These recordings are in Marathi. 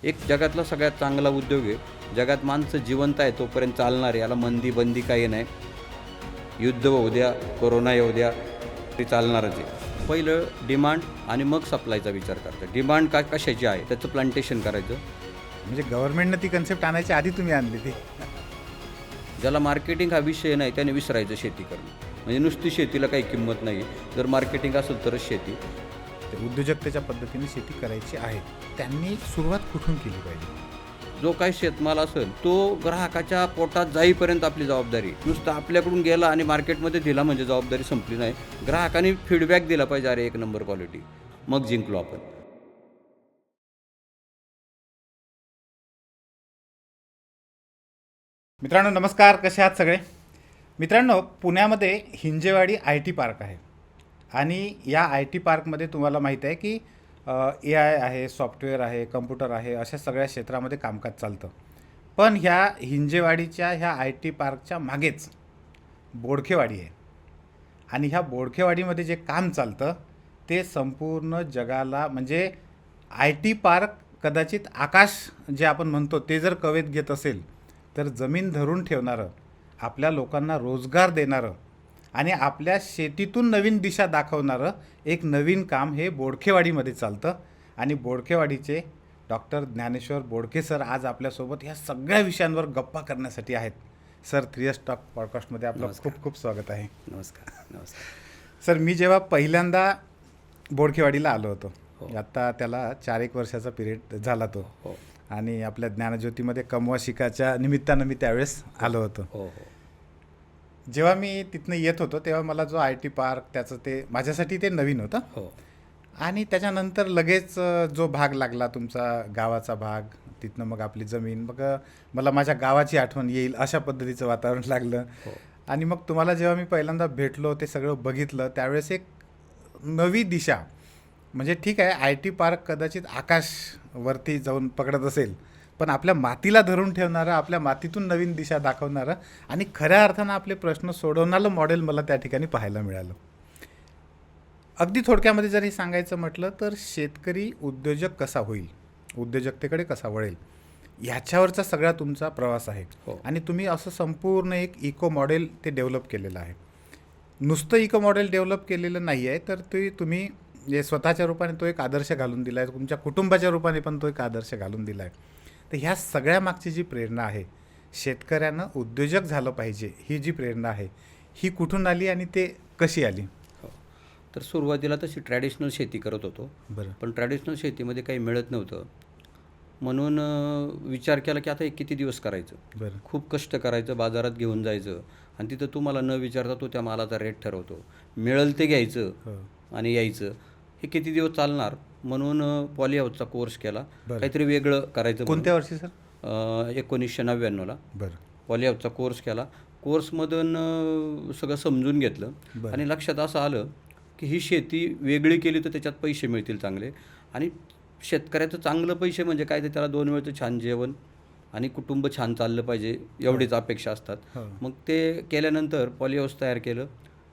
एक जगातला सगळ्यात चांगला उद्योग आहे. जगात माणसं जिवंत आहे तोपर्यंत चालणार आहे. याला मंदी बंदी काही नाही. युद्ध होऊ द्या, कोरोना येऊ द्या, ते चालणारच आहे. पहिलं डिमांड आणि मग सप्लायचा विचार करतात. डिमांड कशाची आहे त्याचं प्लांटेशन करायचं. म्हणजे गव्हर्नमेंटनं ती कन्सेप्ट आणायची आधी तुम्ही आणली ती. ज्याला मार्केटिंग हा विषय नाही त्याने विसरायचं शेती करणं. म्हणजे नुसती शेतीला काही किंमत नाही. जर मार्केटिंग असेल तरच शेती. उद्योजकतेच्या पद्धतीने शेती करायची आहे. त्यांनी सुरुवात कुठून केली पाहिजे? जो काही शेतमाल असेल तो ग्राहकाच्या पोटात जाईपर्यंत आपली जबाबदारी. नुसतं आपल्याकडून गेला आणि मार्केटमध्ये दिला म्हणजे जबाबदारी संपली नाही. ग्राहकांनी फीडबॅक दिला पाहिजे, अरे एक नंबर क्वालिटी, मग जिंकलो आपण. मित्रांनो नमस्कार, कसे आहात सगळे? मित्रांनो, पुण्यामध्ये हिंजेवाडी IT पार्क आहे आणि या IT पार्कमध्ये तुम्हाला माहीत आहे की AI आहे, सॉफ्टवेअर आहे, कम्प्युटर आहे, अशा सगळ्या क्षेत्रामध्ये कामकाज चालतं. पण ह्या हिंजेवाडीच्या ह्या IT पार्कच्या मागेच बोडखेवाडी आहे आणि ह्या बोडखेवाडीमध्ये जे काम चालतं ते संपूर्ण जगाला, म्हणजे IT पार्क कदाचित आकाश जे आपण म्हणतो ते जर कवेत घेत असेल तर जमीन धरून ठेवणारं, आपल्या लोकांना रोजगार देणारं आणि आपल्या शेतीतून नवीन दिशा दाखवणारं एक नवीन काम हे बोडखेवाडीमध्ये चालतं. आणि बोडखेवाडीचे डॉक्टर ज्ञानेश्वर बोडके सर आज आपल्यासोबत ह्या सगळ्या विषयांवर गप्पा करण्यासाठी आहेत. सर, 3S टॉक पॉडकास्टमध्ये आपलं खूप खूप स्वागत आहे. नमस्कार. नमस्कार सर, मी जेव्हा पहिल्यांदा बोडखेवाडीला आलो होतो, आत्ता त्याला 4-1 वर्षाचा पिरियड झाला तो, आणि आपल्या ज्ञानज्योतीमध्ये कमवा शिकाच्या निमित्तानं मी त्यावेळेस आलो होतो. जेव्हा मी तिथनं येत होतो तेव्हा मला जो IT पार्क त्याचं ते माझ्यासाठी ते नवीन होतं. आणि त्याच्यानंतर लगेच जो भाग लागला तुमचा गावाचा भाग, तिथनं मग आपली जमीन, मग मला माझ्या गावाची आठवण येईल अशा पद्धतीचं वातावरण लागलं. आणि मग तुम्हाला जेव्हा मी पहिल्यांदा भेटलो, ते सगळं बघितलं, त्यावेळेस एक नवी दिशा, म्हणजे ठीक आहे IT पार्क कदाचित आकाशवरती जाऊन पकडत असेल, पण आपल्या मातीला धरून ठेवणारं, आपल्या मातीतून नवीन दिशा दाखवणारं आणि खऱ्या अर्थानं आपले प्रश्न सोडवणारं मॉडेल मला त्या ठिकाणी पाहायला मिळालं. अगदी थोडक्यामध्ये जर हे सांगायचं म्हटलं तर शेतकरी उद्योजक कसा होईल, उद्योजकतेकडे कसा वळेल, ह्याच्यावरचा सगळा तुमचा प्रवास आहे. आणि तुम्ही असं संपूर्ण एक इको मॉडेल ते डेव्हलप केलेलं आहे. नुसतं इको मॉडेल डेव्हलप केलेलं नाही आहे, तर ते तुम्ही जे स्वतःच्या रूपाने तो एक आदर्श घालून दिला आहे, तुमच्या कुटुंबाच्या रूपाने पण तो एक आदर्श घालून दिला आहे. तर ह्या सगळ्या मागची जी प्रेरणा आहे, शेतकऱ्यानं उद्योजक झालं पाहिजे, ही जी प्रेरणा आहे ही कुठून आली आणि ते कशी आली? तर सुरुवातीला तशी ट्रॅडिशनल शेती करत होतो. बरं. पण ट्रॅडिशनल शेतीमध्ये काही मिळत नव्हतं, म्हणून विचार केला की आता हे किती दिवस करायचं. बरं. खूप कष्ट करायचं, बाजारात घेऊन जायचं आणि तिथं तुम्हाला न विचारता तो त्या मालाचा रेट ठरवतो. मिळेल ते घ्यायचं आणि यायचं. हे किती दिवस चालणार, म्हणून पॉलीहाऊसचा कोर्स केला. काहीतरी वेगळं करायचं. कोणत्या वर्षी सर? 1999ला बरं. पॉलीहाऊसचा कोर्स केला. कोर्समधून सगळं समजून घेतलं आणि लक्षात असं आलं की ही शेती वेगळी केली तर त्याच्यात पैसे मिळतील चांगले. आणि शेतकऱ्याचं चांगलं पैसे म्हणजे काय, तर त्याला 2 वेळचं छान जेवण आणि कुटुंब छान चाललं पाहिजे, एवढीच अपेक्षा असतात. मग ते केल्यानंतर पॉलीहाऊस तयार केलं.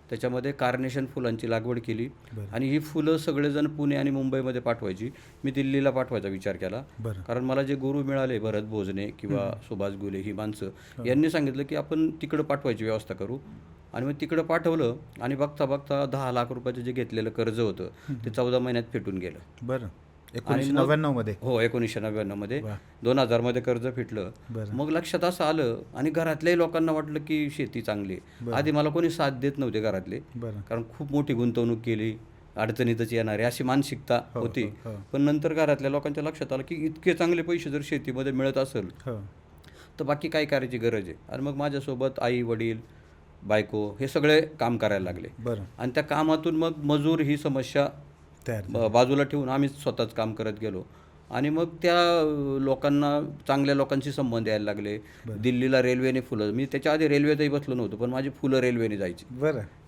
त्याच्यामध्ये कार्नेशन फुलांची लागवड केली आणि ही फुलं सगळेजण पुणे आणि मुंबईमध्ये पाठवायची. मी दिल्लीला पाठवायचा विचार केला, कारण मला जे गुरु मिळाले, भरत भोजने किंवा सुभाष गुले, ही माणसं यांनी सांगितलं की आपण तिकडं पाठवायची व्यवस्था करू. आणि मग तिकडं पाठवलं आणि बघता बघता 10 लाख रुपयाचं जे घेतलेलं कर्ज होतं ते 14 महिन्यात फिटून गेलं. बरं. 1999मध्ये? हो, 1999मध्ये. 2000मध्ये कर्ज फिटलं. मग लक्षात असं आलं आणि घरातल्याही लोकांना वाटलं की शेती चांगली. आधी मला कोणी साथ देत नव्हते घरातले, कारण खूप मोठी गुंतवणूक केली, अडचणीतच येणारी अशी मानसिकता होती. पण नंतर घरातल्या लोकांच्या लक्षात आलं की इतके चांगले पैसे जर शेतीमध्ये मिळत असेल तर बाकी काय करायची गरज आहे. आणि मग माझ्यासोबत आई, वडील, बायको हे सगळे काम करायला लागले. आणि त्या कामातून मग मजूर ही समस्या बाजूला ठेवून आम्ही स्वतःच काम करत गेलो. आणि मग त्या लोकांना, चांगल्या लोकांशी संबंध यायला लागले. दिल्लीला रेल्वेने फुलं, मी त्याच्या आधी रेल्वेतही बसलो नव्हतो, पण माझी फुलं रेल्वेने जायची.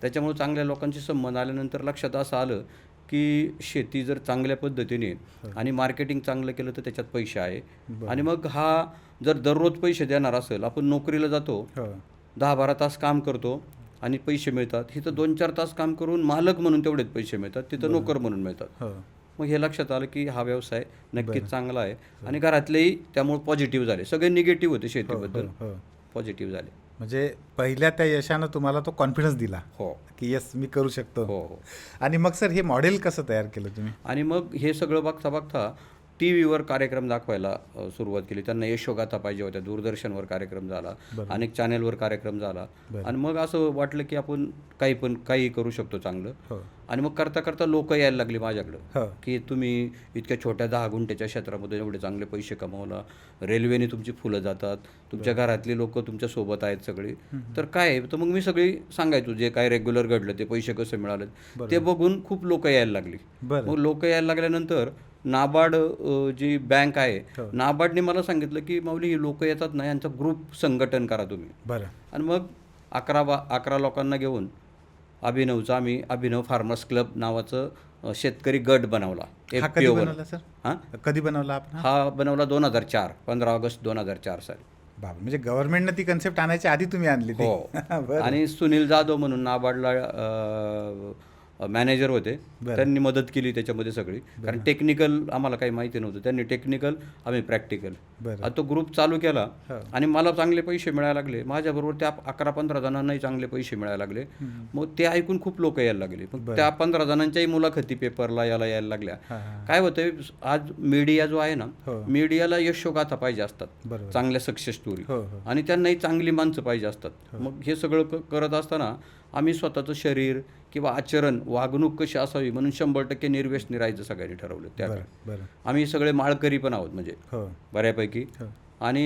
त्याच्यामुळे चांगल्या लोकांशी संबंध आल्यानंतर लक्षात असं आलं की शेती जर चांगल्या पद्धतीने आणि मार्केटिंग चांगलं केलं तर त्याच्यात पैसे आहे. आणि मग हा जर दररोज पैसे देणार असेल, आपण नोकरीला जातो, 10-12 तास काम करतो आणि पैसे मिळतात. इथं 2-4 तास काम करून मालक म्हणून तेवढेच पैसे मिळतात, तिथं नोकर म्हणून मिळतात. मग हे लक्षात आलं की हा व्यवसाय नक्कीच चांगला आहे आणि घरातलेही त्यामुळे पॉझिटिव्ह झाले. सगळे निगेटिव्ह होते शेतीबद्दल, पॉझिटिव्ह झाले. म्हणजे पहिल्या त्या यशानं तुम्हाला तो कॉन्फिडन्स दिला हो की येस मी करू शकतो. हो हो. आणि मग सर हे मॉडेल कसं तयार केलं तुम्ही? आणि मग हे सगळं बघता बघता टी व्हीवर कार्यक्रम दाखवायला सुरुवात केली. त्यांना यशोगाथा पाहिजे होत्या. दूरदर्शनवर कार्यक्रम झाला, अनेक चॅनेलवर कार्यक्रम झाला आणि मग असं वाटलं की आपण काही करू शकतो चांगलं. आणि मग करता करता लोक यायला लागली माझ्याकडं की तुम्ही इतक्या छोट्या 10 गुंठ्याच्या क्षेत्रामध्ये एवढे चांगले पैसे कमावला, रेल्वेने तुमची फुलं जातात, तुमच्या घरातली लोक तुमच्या सोबत आहेत सगळी, तर काय आहे? तर मग मी सगळी सांगायचो जे काय रेग्युलर घडलं ते पैसे कसे मिळाले ते बघून खूप लोक यायला लागली. मग लोक यायला लागल्यानंतर नाबार्ड जी बँक आहे, नाबार्डने मला सांगितलं की माऊली ही लोक येतात ना, यांचा ग्रुप संघटन करा तुम्ही. आणि मग 11 लोकांना घेऊन आम्ही अभिनव फार्मर्स क्लब नावाचं शेतकरी गट बनवला. कधी बनवला आपण? हा बनवला 2004, 15 ऑगस्ट 2004 साली. बाबा, म्हणजे गव्हर्नमेंटनं ती कन्सेप्ट आणायची आधी तुम्ही आणली? हो. आणि सुनील जाधव म्हणून नाबार्डला मॅनेजर होते, त्यांनी मदत केली त्याच्यामध्ये सगळी, कारण टेक्निकल आम्हाला काही माहिती नव्हतं. त्यांनी टेक्निकल, आम्ही प्रॅक्टिकल. आता तो ग्रुप चालू केला आणि मला चांगले पैसे मिळायला लागले. माझ्याबरोबर त्या 11-15 जणांनाही चांगले पैसे मिळायला लागले. मग ते ऐकून खूप लोक यायला लागले. मग त्या 15 जणांच्याही मुलाखती पेपरला यायला लागल्या. काय होतंय, आज मीडिया जो आहे ना, मीडियाला यशोगाथा पाहिजे असतात, चांगल्या सक्सेस स्टोरी, आणि त्यांनाही चांगली माणसं पाहिजे असतात. मग हे सगळं करत असताना आम्ही स्वतःचं शरीर किंवा आचरण, वागणूक कशी असावी म्हणून 100% निर्व्यसनी राहायचं सगळ्यांनी ठरवलं. त्या आम्ही सगळे माळकरी पण आहोत म्हणजे बऱ्यापैकी. आणि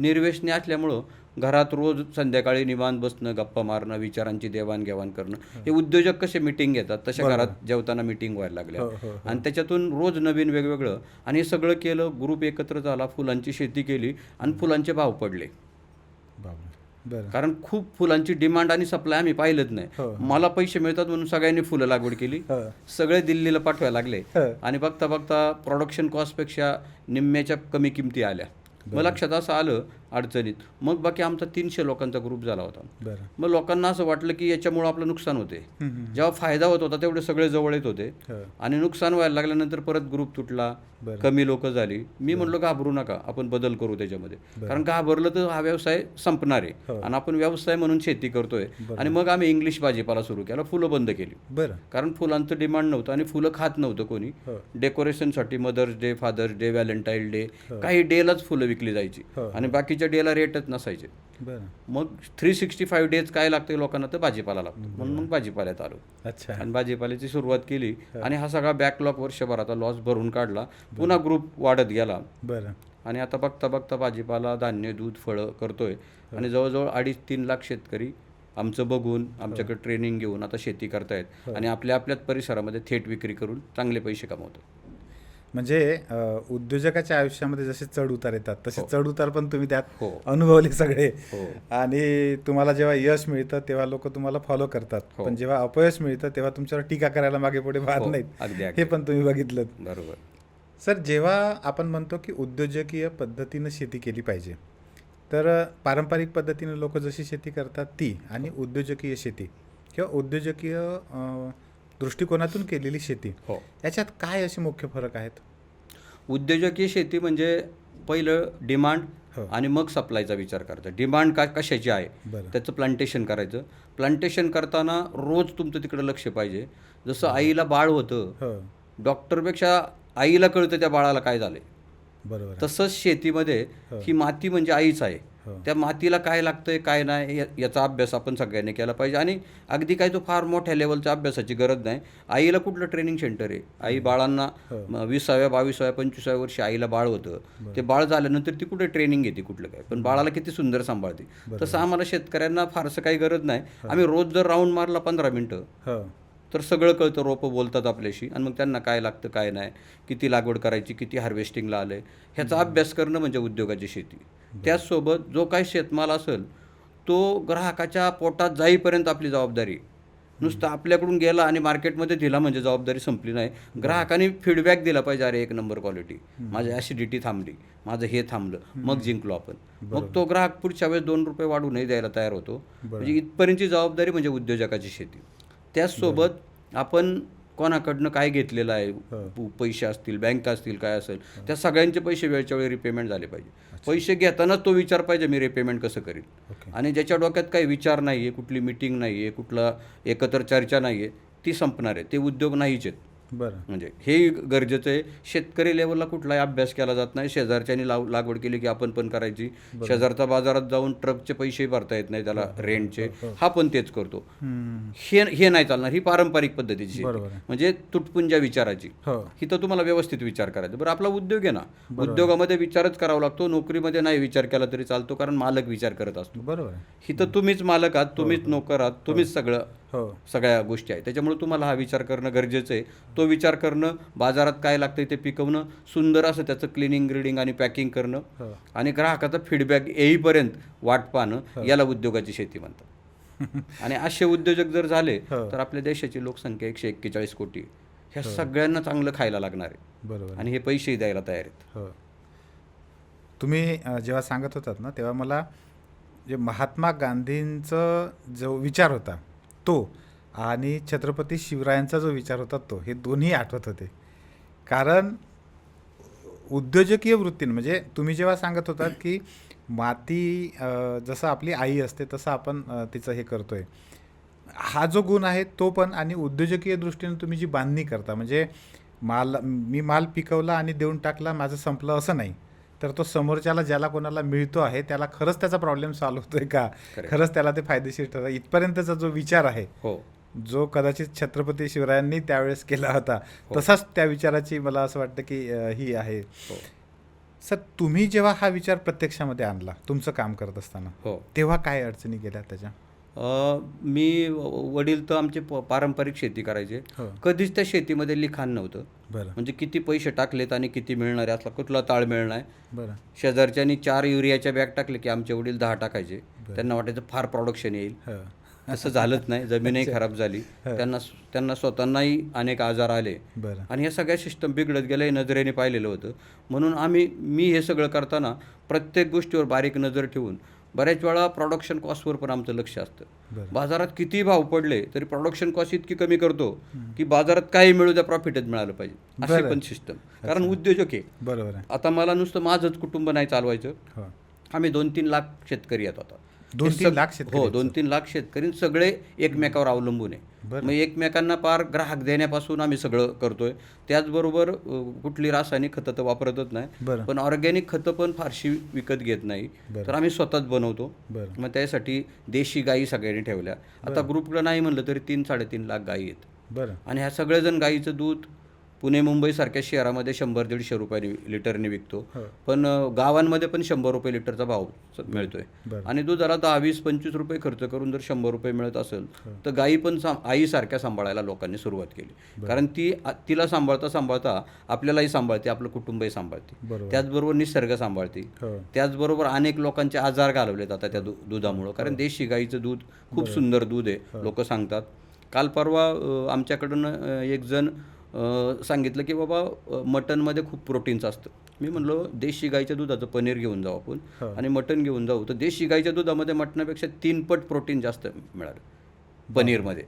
निर्व्यसनी असल्यामुळं घरात रोज संध्याकाळी निवांत बसणं, गप्पा मारणं, विचारांची देवाणघेवाण करणं. हे उद्योजक कसे मिटिंग घेतात तशा घरात जेवताना मिटिंग व्हायला लागल्या. आणि त्याच्यातून रोज नवीन वेगवेगळं. आणि हे सगळं केलं, ग्रुप एकत्र झाला, फुलांची शेती केली आणि फुलांचे भाव पडले. कारण खूप फुलांची डिमांड आणि सप्लाय आम्ही पाहिलंच नाही. मला पैसे मिळतात म्हणून सगळ्यांनी फुलं लागवड केली, सगळे दिल्लीला पाठवायला लागले. आणि बघता बघता प्रोडक्शन कॉस्टपेक्षा निम्म्याच्या कमी किमती आल्या. मग लक्षात असं आलं अडचणीत. मग बाकी आमचा 300 लोकांचा ग्रुप झाला होता. मग लोकांना असं वाटलं की याच्यामुळं आपलं नुकसान होते. जेव्हा फायदा होत होता तेवढे सगळे जवळ येत होते आणि नुकसान व्हायला लागल्यानंतर परत ग्रुप तुटला, कमी लोक झाली. मी म्हणलो घाबरू नका, आपण बदल करू त्याच्यामध्ये, कारण घाबरलं तर हा व्यवसाय संपणार आहे आणि आपण व्यवसाय म्हणून शेती करतोय. आणि मग आम्ही इंग्लिश भाजीपाला सुरू केला, फुलं बंद केली, कारण फुलांचं डिमांड नव्हतं आणि फुलं खात नव्हतं कोणी. डेकोरेशनसाठी Mother's Day, Father's Day, Valentine Day, काही डेलाच फुलं विकली जायची आणि बाकीच्या डेला रेटच नसायचे. मग 365 डेज काय लागते लोकांना, तर भाजीपाला लागतो, म्हणून मग भाजीपाल्यात आलो. आणि भाजीपाल्याची सुरुवात केली आणि हा सगळा बॅकलॉग वर्षभराचा लॉस भरून काढला. पुन्हा ग्रुप वाढत गेला आणि आता बघता बघता भाजीपाला, धान्य, दूध, फळं करतोय आणि जवळजवळ 2.5-3 लाख शेतकरी आमचं बघून, आमच्याकडे ट्रेनिंग घेऊन आता शेती करतायत आणि आपल्याच परिसरामध्ये थेट विक्री करून चांगले पैसे कमवतात. म्हणजे उद्योजकाच्या आयुष्यामध्ये जसे चढ उतार येतात तसे चढ उतार पण तुम्ही त्यात अनुभवले सगळे. आणि तुम्हाला जेव्हा यश मिळतं तेव्हा लोक तुम्हाला फॉलो करतात, पण जेव्हा अपयश मिळतं तेव्हा तुमच्यावर टीका करायला मागे पुढे पाहत नाहीत, हे पण तुम्ही बघितलं. बरोबर. सर, जेव्हा आपण म्हणतो की उद्योजकीय पद्धतीनं शेती केली पाहिजे, तर पारंपरिक पद्धतीनं लोक जशी शेती करतात ती आणि उद्योजकीय शेती किंवा उद्योजकीय दृष्टिकोनातून केलेली शेती, याच्यात काय असे मुख्य फरक आहेत? उद्योजकीय शेती म्हणजे पहिलं डिमांड आणि मग सप्लायचा विचार करायचा. डिमांड कशाची आहे त्याचं प्लांटेशन करायचं. प्लांटेशन करताना रोज तुमचं तिकडं लक्ष पाहिजे. जसं आईला बाळ होतं, डॉक्टरपेक्षा आईला कळतं त्या बाळाला काय झालंय, तसंच शेतीमध्ये ही माती म्हणजे आईच आहे. त्या मातीला काय लागतंय काय नाही याचा अभ्यास आपण सगळ्यांनी केला पाहिजे. आणि अगदी काय तो फार मोठ्या लेवलच्या अभ्यासाची गरज नाही. आईला कुठलं ट्रेनिंग सेंटर आहे, आई बाळांना 20व्या 22व्या 25व्या वर्षी आईला बाळ होतं, ते बाळ झाल्यानंतर ती कुठे ट्रेनिंग घेते कुठलं काय, पण बाळाला किती सुंदर सांभाळते. तसं आम्हाला शेतकऱ्यांना फारसं काही गरज नाही. आम्ही रोज जर राऊंड मारला 15 मिनटं तर सगळं कळतं. रोपं बोलतात आपल्याशी आणि मग त्यांना काय लागतं काय नाही, किती लागवड करायची, किती हार्वेस्टिंगला आलं आहे, ह्याचा अभ्यास करणं म्हणजे उद्योगाची शेती. त्याचसोबत जो काही शेतमाल असेल तो ग्राहकाच्या पोटात जाईपर्यंत आपली जबाबदारी. नुसतं आपल्याकडून गेला आणि मार्केटमध्ये दिला म्हणजे जबाबदारी संपली नाही. ग्राहकाने फीडबॅक दिला पाहिजे, अरे 1 नंबर क्वालिटी, माझी ॲसिडिटी थांबली, माझं हे थांबलं, मग जिंकलो आपण. मग तो ग्राहक पुढच्या वेळेस 2 रुपये वाढूनही द्यायला तयार होतो. म्हणजे इथपर्यंतची जबाबदारी म्हणजे उद्योजकाची शेती. त्याचसोबत आपण कोणाकडनं काय घेतलेलं आहे, पैसे असतील, बँक असतील, काय असेल, त्या सगळ्यांचे पैसे वेळच्या वेळी रिपेमेंट झाले पाहिजे. पैसे घेतानाच तो विचार पाहिजे मी रिपेमेंट कसं करील. आणि ज्याच्या डोक्यात काही विचार नाही आहे, कुठली मिटिंग नाही आहे, कुठला एकत्र चर्चा नाही आहे, ती संपणार आहे. ते उद्योग नाहीच आहेत. बरं. म्हणजे हे गरजेचं आहे. शेतकरी लेवलला कुठलाही अभ्यास केला जात नाही. शेजारच्यानी लागवड केली की आपण पण करायची. शेजारचा बाजारात जाऊन ट्रकचे पैसे भरता येत नाही त्याला, रेंटचे, हा पण तेच करतो. हे नाही चालणार. ही पारंपरिक पद्धतीची शेती, म्हणजे तुटपुंजा विचाराची. ही तर तुम्हाला व्यवस्थित विचार करायचा. बरं, आपला उद्योग आहे ना, उद्योगामध्ये विचारच करावा लागतो. नोकरीमध्ये नाही विचार केला तरी चालतो, कारण मालक विचार करत असतो. बरोबर. ही तर तुम्हीच मालक आहात, तुम्हीच नोकर आहात, तुम्हीच सगळ्या गोष्टी आहेत. त्याच्यामुळे तुम्हाला हा विचार करणं गरजेचं आहे. तो विचार करणं, बाजारात काय लागतं ते पिकवणं, सुंदर असं त्याचं क्लिनिंग, ग्रेडिंग आणि पॅकिंग करणं, आणि ग्राहकाचा फीडबॅक येईपर्यंत वाट पाहणं, याला उद्योगाची शेती म्हणतात. आणि असे उद्योजक जर झाले तर आपल्या देशाची लोकसंख्या 141 कोटी, ह्या सगळ्यांना चांगलं खायला लागणार आहे. बरोबर. आणि हे पैसेही द्यायला तयार आहेत. तुम्ही जेव्हा सांगत होतात ना, तेव्हा मला जे महात्मा गांधींचा जो विचार होता तो आणि छत्रपती शिवरायांचा जो विचार होता तो, हे दोन्ही आठवत होते. कारण उद्योजकीय वृत्तीने, म्हणजे तुम्ही जेव्हा सांगत होतात की माती जसं आपली आई असते तसं आपण तिचं हे करतोय, हा जो गुण आहे तो पण, आणि उद्योजकीय दृष्टीने तुम्ही जी बांधणी करता, म्हणजे मी माल पिकवला आणि देऊन टाकला, माझं संपलं असं नाही, तर तो समोरच्याला, ज्याला कोणाला मिळतो आहे त्याला खरंच त्याचा प्रॉब्लेम सॉल्व्ह होतोय का, खरंच त्याला ते फायदेशीर ठरतं, इथपर्यंतचा जो विचार आहे, जो कदाचित छत्रपती शिवरायांनी त्यावेळेस केला होता, तसाच त्या विचाराची मला असं वाटतं की ही आहे. सर, तुम्ही जेव्हा हा विचार प्रत्यक्षामध्ये आणला तुमचं काम करत असताना, तेव्हा काय अडचणी गेल्या त्याच्या? वडील तर आमचे पारंपरिक शेती करायचे. कधीच त्या शेतीमध्ये लिखाण नव्हतं. म्हणजे किती पैसे टाकलेत आणि किती मिळणार आहे असला कुठला ताळमेळ नाही. शेजारच्यानी 4 युरियाच्या बॅग टाकले की आमचे वडील 10 टाकायचे. त्यांना वाटायचं फार प्रोडक्शन येईल. असं झालंच नाही. जमीनही खराब झाली. त्यांना स्वतःनाही अनेक आजार आले. आणि या सगळ्या सिस्टम बिघडत गेल्या, नजरेने पाहिलेलं होतं. म्हणून मी हे सगळं करताना प्रत्येक गोष्टीवर बारीक नजर ठेवून, बऱ्याच वेळा प्रोडक्शन कॉस्टवर पण आमचं लक्ष असतं. बाजारात किती भाव पडले तरी प्रोडक्शन कॉस्ट इतकी कमी करतो की बाजारात काही मिळू द्या, प्रॉफिटच मिळालं पाहिजे, अशी पण सिस्टम. कारण उद्योजक आहे. बरोबर आहे. आता मला नुसतं माझंच कुटुंब नाही चालवायचं. आम्ही 2-3 लाख शेतकरी आहेत आता. 2-3 लाख शेतकरी? हो, 2-3 लाख शेतकरी, सगळे एकमेकावर अवलंबून आहे. मग एकमेकांना पार ग्राहक देण्यापासून आम्ही सगळं करतोय. त्याचबरोबर कुठली रासायनिक खतं तर वापरतच नाही, पण ऑर्गॅनिक खतं पण फारशी विकत घेत नाही, तर आम्ही स्वतःच बनवतो. मग त्यासाठी देशी गायी सगळ्यांनी ठेवल्या. आता ग्रुपला नाही म्हणलं तरी 3-3.5 लाख गायी आहेत. आणि ह्या सगळेजण गायीचं दूध पुणे मुंबईसारख्या शहरामध्ये 100-150 रुपये लिटरने विकतो, पण गावांमध्ये पण 100 रुपये लिटरचा भाव मिळतोय. आणि दुधाला 10-20-25 रुपये खर्च करून जर 100 रुपये मिळत असेल तर गायी पण आईसारख्या सांभाळायला लोकांनी सुरुवात केली. कारण तिला सांभाळता आपल्यालाही सांभाळते, आपलं कुटुंबही सांभाळते, त्याचबरोबर निसर्ग सांभाळते, त्याचबरोबर अनेक लोकांचे आजार घालवलेत आता त्या दुधामुळं. कारण देशी गाईचं दूध खूप सुंदर दूध आहे, लोक सांगतात. काल परवा आमच्याकडून एक जण सांगितलं की बाबा मटनमध्ये खूप प्रोटीन्स असतं. मी म्हणलो देशी गाईच्या दुधाचं पनीर घेऊन जाऊ आपण आणि मटन घेऊन जाऊ. तर देशी गाईच्या दुधामध्ये मटणापेक्षा 3 पट प्रोटीन जास्त मिळालं पनीरमध्ये.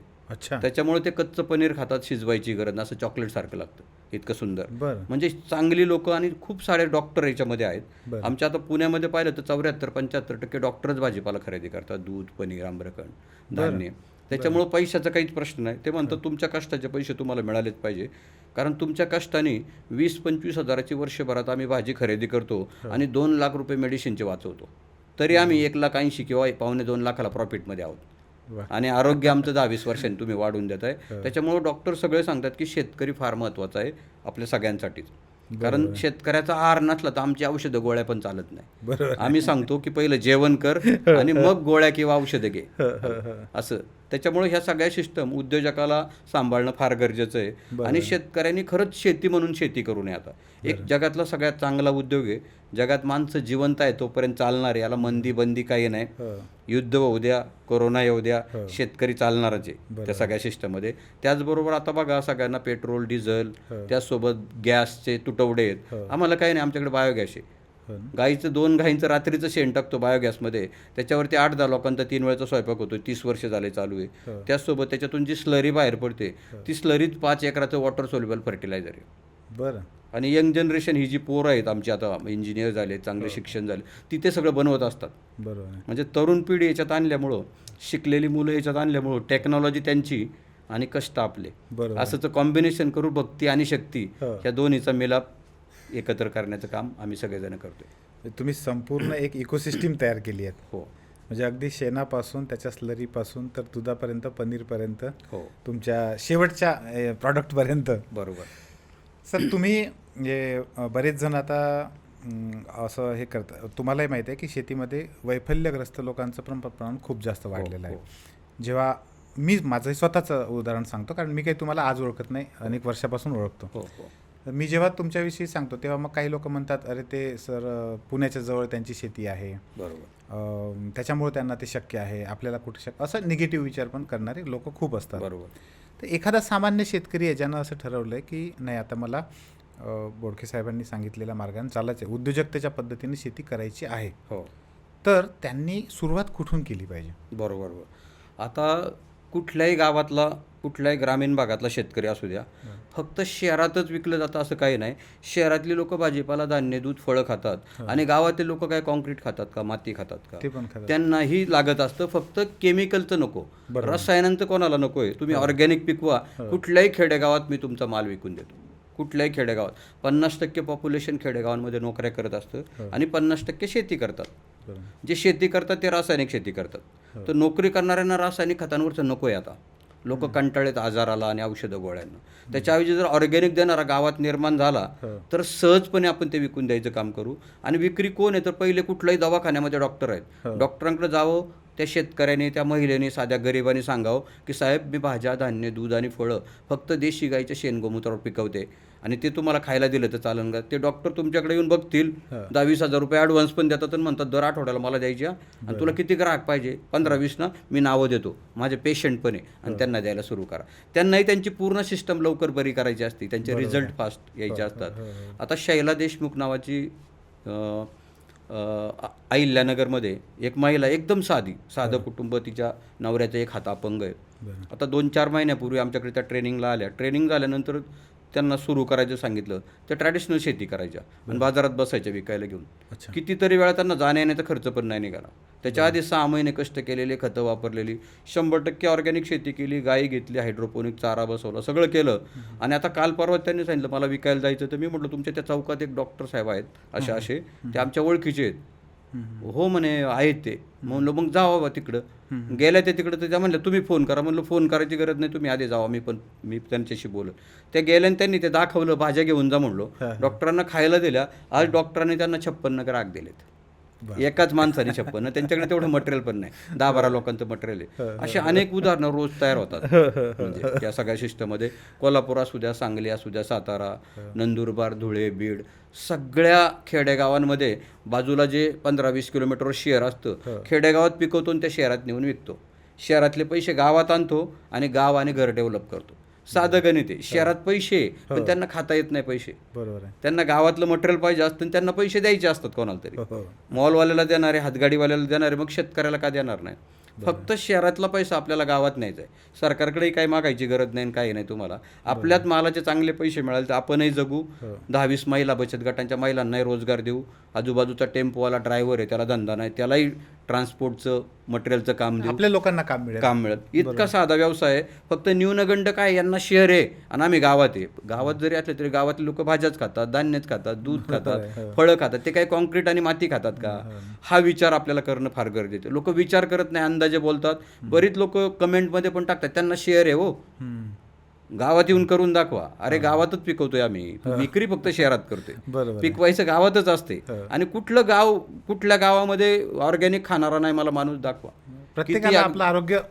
त्याच्यामुळे ते कच्चं पनीर खातात, शिजवायची गरज नाही, असं चॉकलेटसारखं लागतं, इतकं सुंदर. म्हणजे चांगली लोक आणि खूप सारे डॉक्टर याच्यामध्ये आहेत. आमच्या आता पुण्यामध्ये पाहिलं तर 74-75% डॉक्टरच भाजीपाला खरेदी करतात, दूध, पनीर, आम्रखंड, धान्य. त्याच्यामुळं पैशाचा काहीच प्रश्न नाही. ते म्हणतात तुमच्या कष्टाचे पैसे तुम्हाला मिळालेच पाहिजे, कारण तुमच्या कष्टाने 20-25 हजाराची वर्षभरात आम्ही भाजी खरेदी करतो आणि 2 लाख रुपये मेडिसिनचे वाचवतो, तरी आम्ही 1,80,000 किंवा 1.25-2 लाखाला प्रॉफिटमध्ये आहोत. आणि आरोग्य आमचं 10-20 वर्षांनी तुम्ही वाढवून देत आहे. त्याच्यामुळे डॉक्टर सगळे सांगतात की शेतकरी फार महत्त्वाचा आहे आपल्या सगळ्यांसाठीच. कारण शेतकऱ्याचा आहार नसला तर आमची औषधं गोळ्या पण चालत नाही. आम्ही सांगतो की पहिलं जेवण कर आणि मग गोळ्या किंवा औषधं घे, असं. त्याच्यामुळे ह्या सगळ्या सिस्टम उद्योजकाला सांभाळणं फार गरजेचं आहे. आणि शेतकऱ्यांनी खरंच शेती म्हणून शेती करू नये. आता एक जगातला सगळ्यात चांगला उद्योग आहे, जगात माणसं जिवंत आहे तोपर्यंत चालणार आहे, याला मंदी बंदी काही नाही. युद्ध होऊ द्या, कोरोना येऊ द्या, शेतकरी चालणारच आहे त्या सगळ्या सिस्टममध्ये. त्याचबरोबर आता बघा सगळ्यांना पेट्रोल, डिझेल, त्याचसोबत गॅसचे तुटवडे आहेत. आम्हाला काही नाही, आमच्याकडे बायोगॅस आहे. गाईचं 2 गाईंचं रात्रीचं शेण टाकतो बायोगॅसमध्ये, त्याच्यावरती 8-10 लोकांचा 3 वेळेचा स्वयंपाक होतो. 30 वर्ष झाले चालू आहे. त्याचसोबत त्याच्यातून जी स्लरी बाहेर पडते ती स्लरीच 5 एकराचं वॉटर सोल्युबल फर्टिलायझर आहे. बरं. आणि यंग जनरेशन ही जी पोरं आहेत आमची, आता इंजिनियर झाले, चांगले शिक्षण झाले, ती ते सगळं बनवत असतात. बरोबर. म्हणजे तरुण पिढी याच्यात आणल्यामुळं, शिकलेली मुलं याच्यात आणल्यामुळं, टेक्नॉलॉजी त्यांची आणि कष्ट आपले, असंच कॉम्बिनेशन करू भक्ती आणि शक्ती या दोन्हीचा मिलाप एकत्र करण्याचं काम आम्ही सगळेजण करतोय. तुम्ही संपूर्ण एक इकोसिस्टीम तयार केली आहे. हो. म्हणजे अगदी शेणापासून, त्याच्या स्लरीपासून तर दुधापर्यंत, पनीरपर्यंत, हो, तुमच्या शेवटच्या प्रॉडक्टपर्यंत. बरोबर. सर, तुम्ही बरेच जण आता असं हे करतात, तुम्हालाही माहिती आहे की शेतीमध्ये वैफल्यग्रस्त लोकांचं प्रमाण खूप जास्त वाढलेलं आहे. जेव्हा मी माझं स्वतःचं उदाहरण सांगतो, कारण मी काही तुम्हाला आज ओळखत नाही, अनेक वर्षापासून ओळखतो. मी जेव्हा तुमच्याविषयी सांगतो तेव्हा मग काही लोक म्हणतात, अरे ते सर पुण्याच्या जवळ त्यांची शेती आहे, बरोबर, त्याच्यामुळे त्यांना ते शक्य आहे, आपल्याला कुठे शक्य, असं निगेटिव्ह विचार पण करणारे लोक खूप असतात. बरोबर. तर एखादा सामान्य शेतकरी आहे ज्यानं असं ठरवलं आहे की नाही, आता मला बोडखे साहेबांनी सांगितलेल्या मार्गाने चालायचं आहे, उद्योजकतेच्या पद्धतीने शेती करायची आहे, हो, तर त्यांनी सुरुवात कुठून केली पाहिजे? बरोबर. आता कुठल्याही गावातला, कुठल्याही ग्रामीण भागातला शेतकरी असू द्या, फक्त शहरातच विकलं जातं असं काही नाही. शहरातली लोक भाजीपाला, धान्य, दूध, फळं खातात आणि गावातले लोक काय काँक्रीट खातात का, माती खातात का? ते पण खातात. त्यांनाही लागत असतं. फक्त केमिकलचं नको, रसायनांचं कोणाला नको आहे. तुम्ही ऑर्गॅनिक पिकवा. कुठल्याही खेडेगावात मी तुमचा माल विकून देतो. कुठल्याही खेडेगावात 50% पॉप्युलेशन खेडेगावांमध्ये नोकऱ्या करत असतं आणि 50% शेती करतात. जे शेती करतात ते रासायनिक शेती करतात. तर नोकरी करणाऱ्यांना रासायनिक खतांवरचं नको आहे. आता लोक कंटाळेत आजाराला आणि औषधं गोळ्यांना. त्याच्याऐवजी जर ऑर्गॅनिक देणारा गावात निर्माण झाला तर सहजपणे आपण ते विकून द्यायचं काम करू. आणि विक्री कोण आहे तर पहिले कुठल्याही दवाखान्यामध्ये डॉक्टर आहेत, डॉक्टरांकडे जावं. त्या शेतकऱ्याने, त्या महिलेने, साध्या गरिबाने सांगावं की साहेब, मी भाज्या, धान्य, दूध आणि फळं फक्त देशी गाईच्या शेणगोमूत्रावर पिकवते आणि ते तुम्हाला खायला दिलं तर चालेल का? ते डॉक्टर तुमच्याकडे येऊन बघतील, 10-20 हजार रुपये ॲडव्हान्स पण देतात आणि म्हणतात दर आठवड्याला मला द्यायच्या, आणि तुला किती ग्राहक पाहिजे? 15-20 ना, मी नावं देतो, माझे पेशंट पण आहे, आणि त्यांना द्यायला सुरू करा. त्यांनाही त्यांची पूर्ण सिस्टम लवकर बरी करायची असते, त्यांचे रिझल्ट फास्ट यायचे असतात. आता शैला देशमुख नावाची अहिल्यानगरमध्ये एक महिला, एकदम साधं कुटुंब, तिच्या नवऱ्याचा एक हात अपंग आहे. आता 2-4 महिन्यापूर्वी आमच्याकडे त्या ट्रेनिंगला आल्या. ट्रेनिंग झाल्यानंतर त्यांना सुरू करायचं सांगितलं. त्या ट्रॅडिशनल शेती करायच्या आणि बाजारात बसायच्या विकायला घेऊन. कितीतरी वेळा त्यांना जाण्या येण्याचा खर्च पण नाही निघाला. त्याच्या आधी 6 महिने कष्ट केलेले, खतं वापरलेली, 100% ऑर्गॅनिक शेती केली, गाई घेतली, हायड्रोपोनिक चारा बसवला, सगळं केलं. आणि आता काल परवा त्यांनी सांगितलं मला विकायला जायचं. तर मी म्हटलं तुमच्या त्या चौकात एक डॉक्टर साहेब आहेत असे ते आमच्या ओळखीचे आहेत. हो म्हणे, आहेत ते. म्हणलं मग जावा बा तिकडं. गेल्या ते तिकडं, तर त्या म्हणलं तुम्ही फोन करा. म्हणलं फोन करायची गरज नाही, तुम्ही आधी जावा, मी त्यांच्याशी बोलत. त्या गेल्या आणि त्यांनी ते दाखवलं, भाज्या घेऊन जा म्हणलो, डॉक्टरांना खायला दिल्या. आज डॉक्टरांनी त्यांना 56 ग्राहक दिलेत, एकाच माणसाने 56. त्यांच्याकडे तेवढं मटेरियल पण नाही, 10-12 लोकांचं मटेरियल आहे. असे अनेक उदाहरणं रोज तयार होतात म्हणजे या सगळ्या सिस्टममध्ये. कोल्हापूर असू द्या, सांगली असू द्या, सातारा, नंदुरबार, धुळे, बीड, सगळ्या खेडेगावांमध्ये बाजूला जे 15-20 किलोमीटरवर शहर असतं, खेडेगावात पिकवतो आणि त्या शहरात नेऊन विकतो. शहरातले पैसे गावात आणतो आणि गाव आणि घर डेव्हलप करतो. साधं गणित आहे. शहरात पैसे पण त्यांना खाता येत नाही पैसे. बरोबर आहे. त्यांना गावातलं मटेरियल पाहिजे असतं आणि त्यांना पैसे द्यायचे असतात कोणाला तरी. मॉलवाल्याला देणारे, हातगाडीवाल्याला देणारे, मग शेतकऱ्याला का देणार नाही? फक्त शहरातला पैसा आपल्याला गावात न्यायचा आहे. सरकारकडेही काही मागायची गरज नाही, काही नाही. तुम्हाला आपल्यात मालाचे चांगले पैसे मिळाले तर आपणही जगू. 10-20 महिला बचत गटांच्या महिलांनाही रोजगार देऊ. आजूबाजूचा टेम्पोवाला ड्रायव्हर आहे, त्याला धंदा नाही, त्यालाही ट्रान्सपोर्टचं, मटेरियलचं काम देऊ, आपल्या लोकांना काम मिळेल. इतका साधा व्यवसाय आहे. फक्त न्यूनगंड काय, यांना शहर आहे आणि आम्ही गावात आहे. गावात जरी असले तरी गावातले लोक भाज्याच खातात, धान्यच खातात, दूध खातात, फळं खातात. ते काय कॉन्क्रीट आणि माती खातात का? हा विचार आपल्याला करणं फार गरजेचं आहे. लोक विचार करत नाही, अंदाजे बोलतात. बरीच लोक कमेंटमध्ये पण टाकतात त्यांना शहर आहे, हो गावात येऊन करून दाखवा. अरे गावातच पिकवतोय आम्ही, विक्री फक्त शहरात करतोय. पिकवायचं गावातच असते. आणि कुठलं गाव, कुठल्या गावामध्ये ऑर्गॅनिक खाणारा नाही मला माणूस दाखवा. प्रत्येकाला आपलं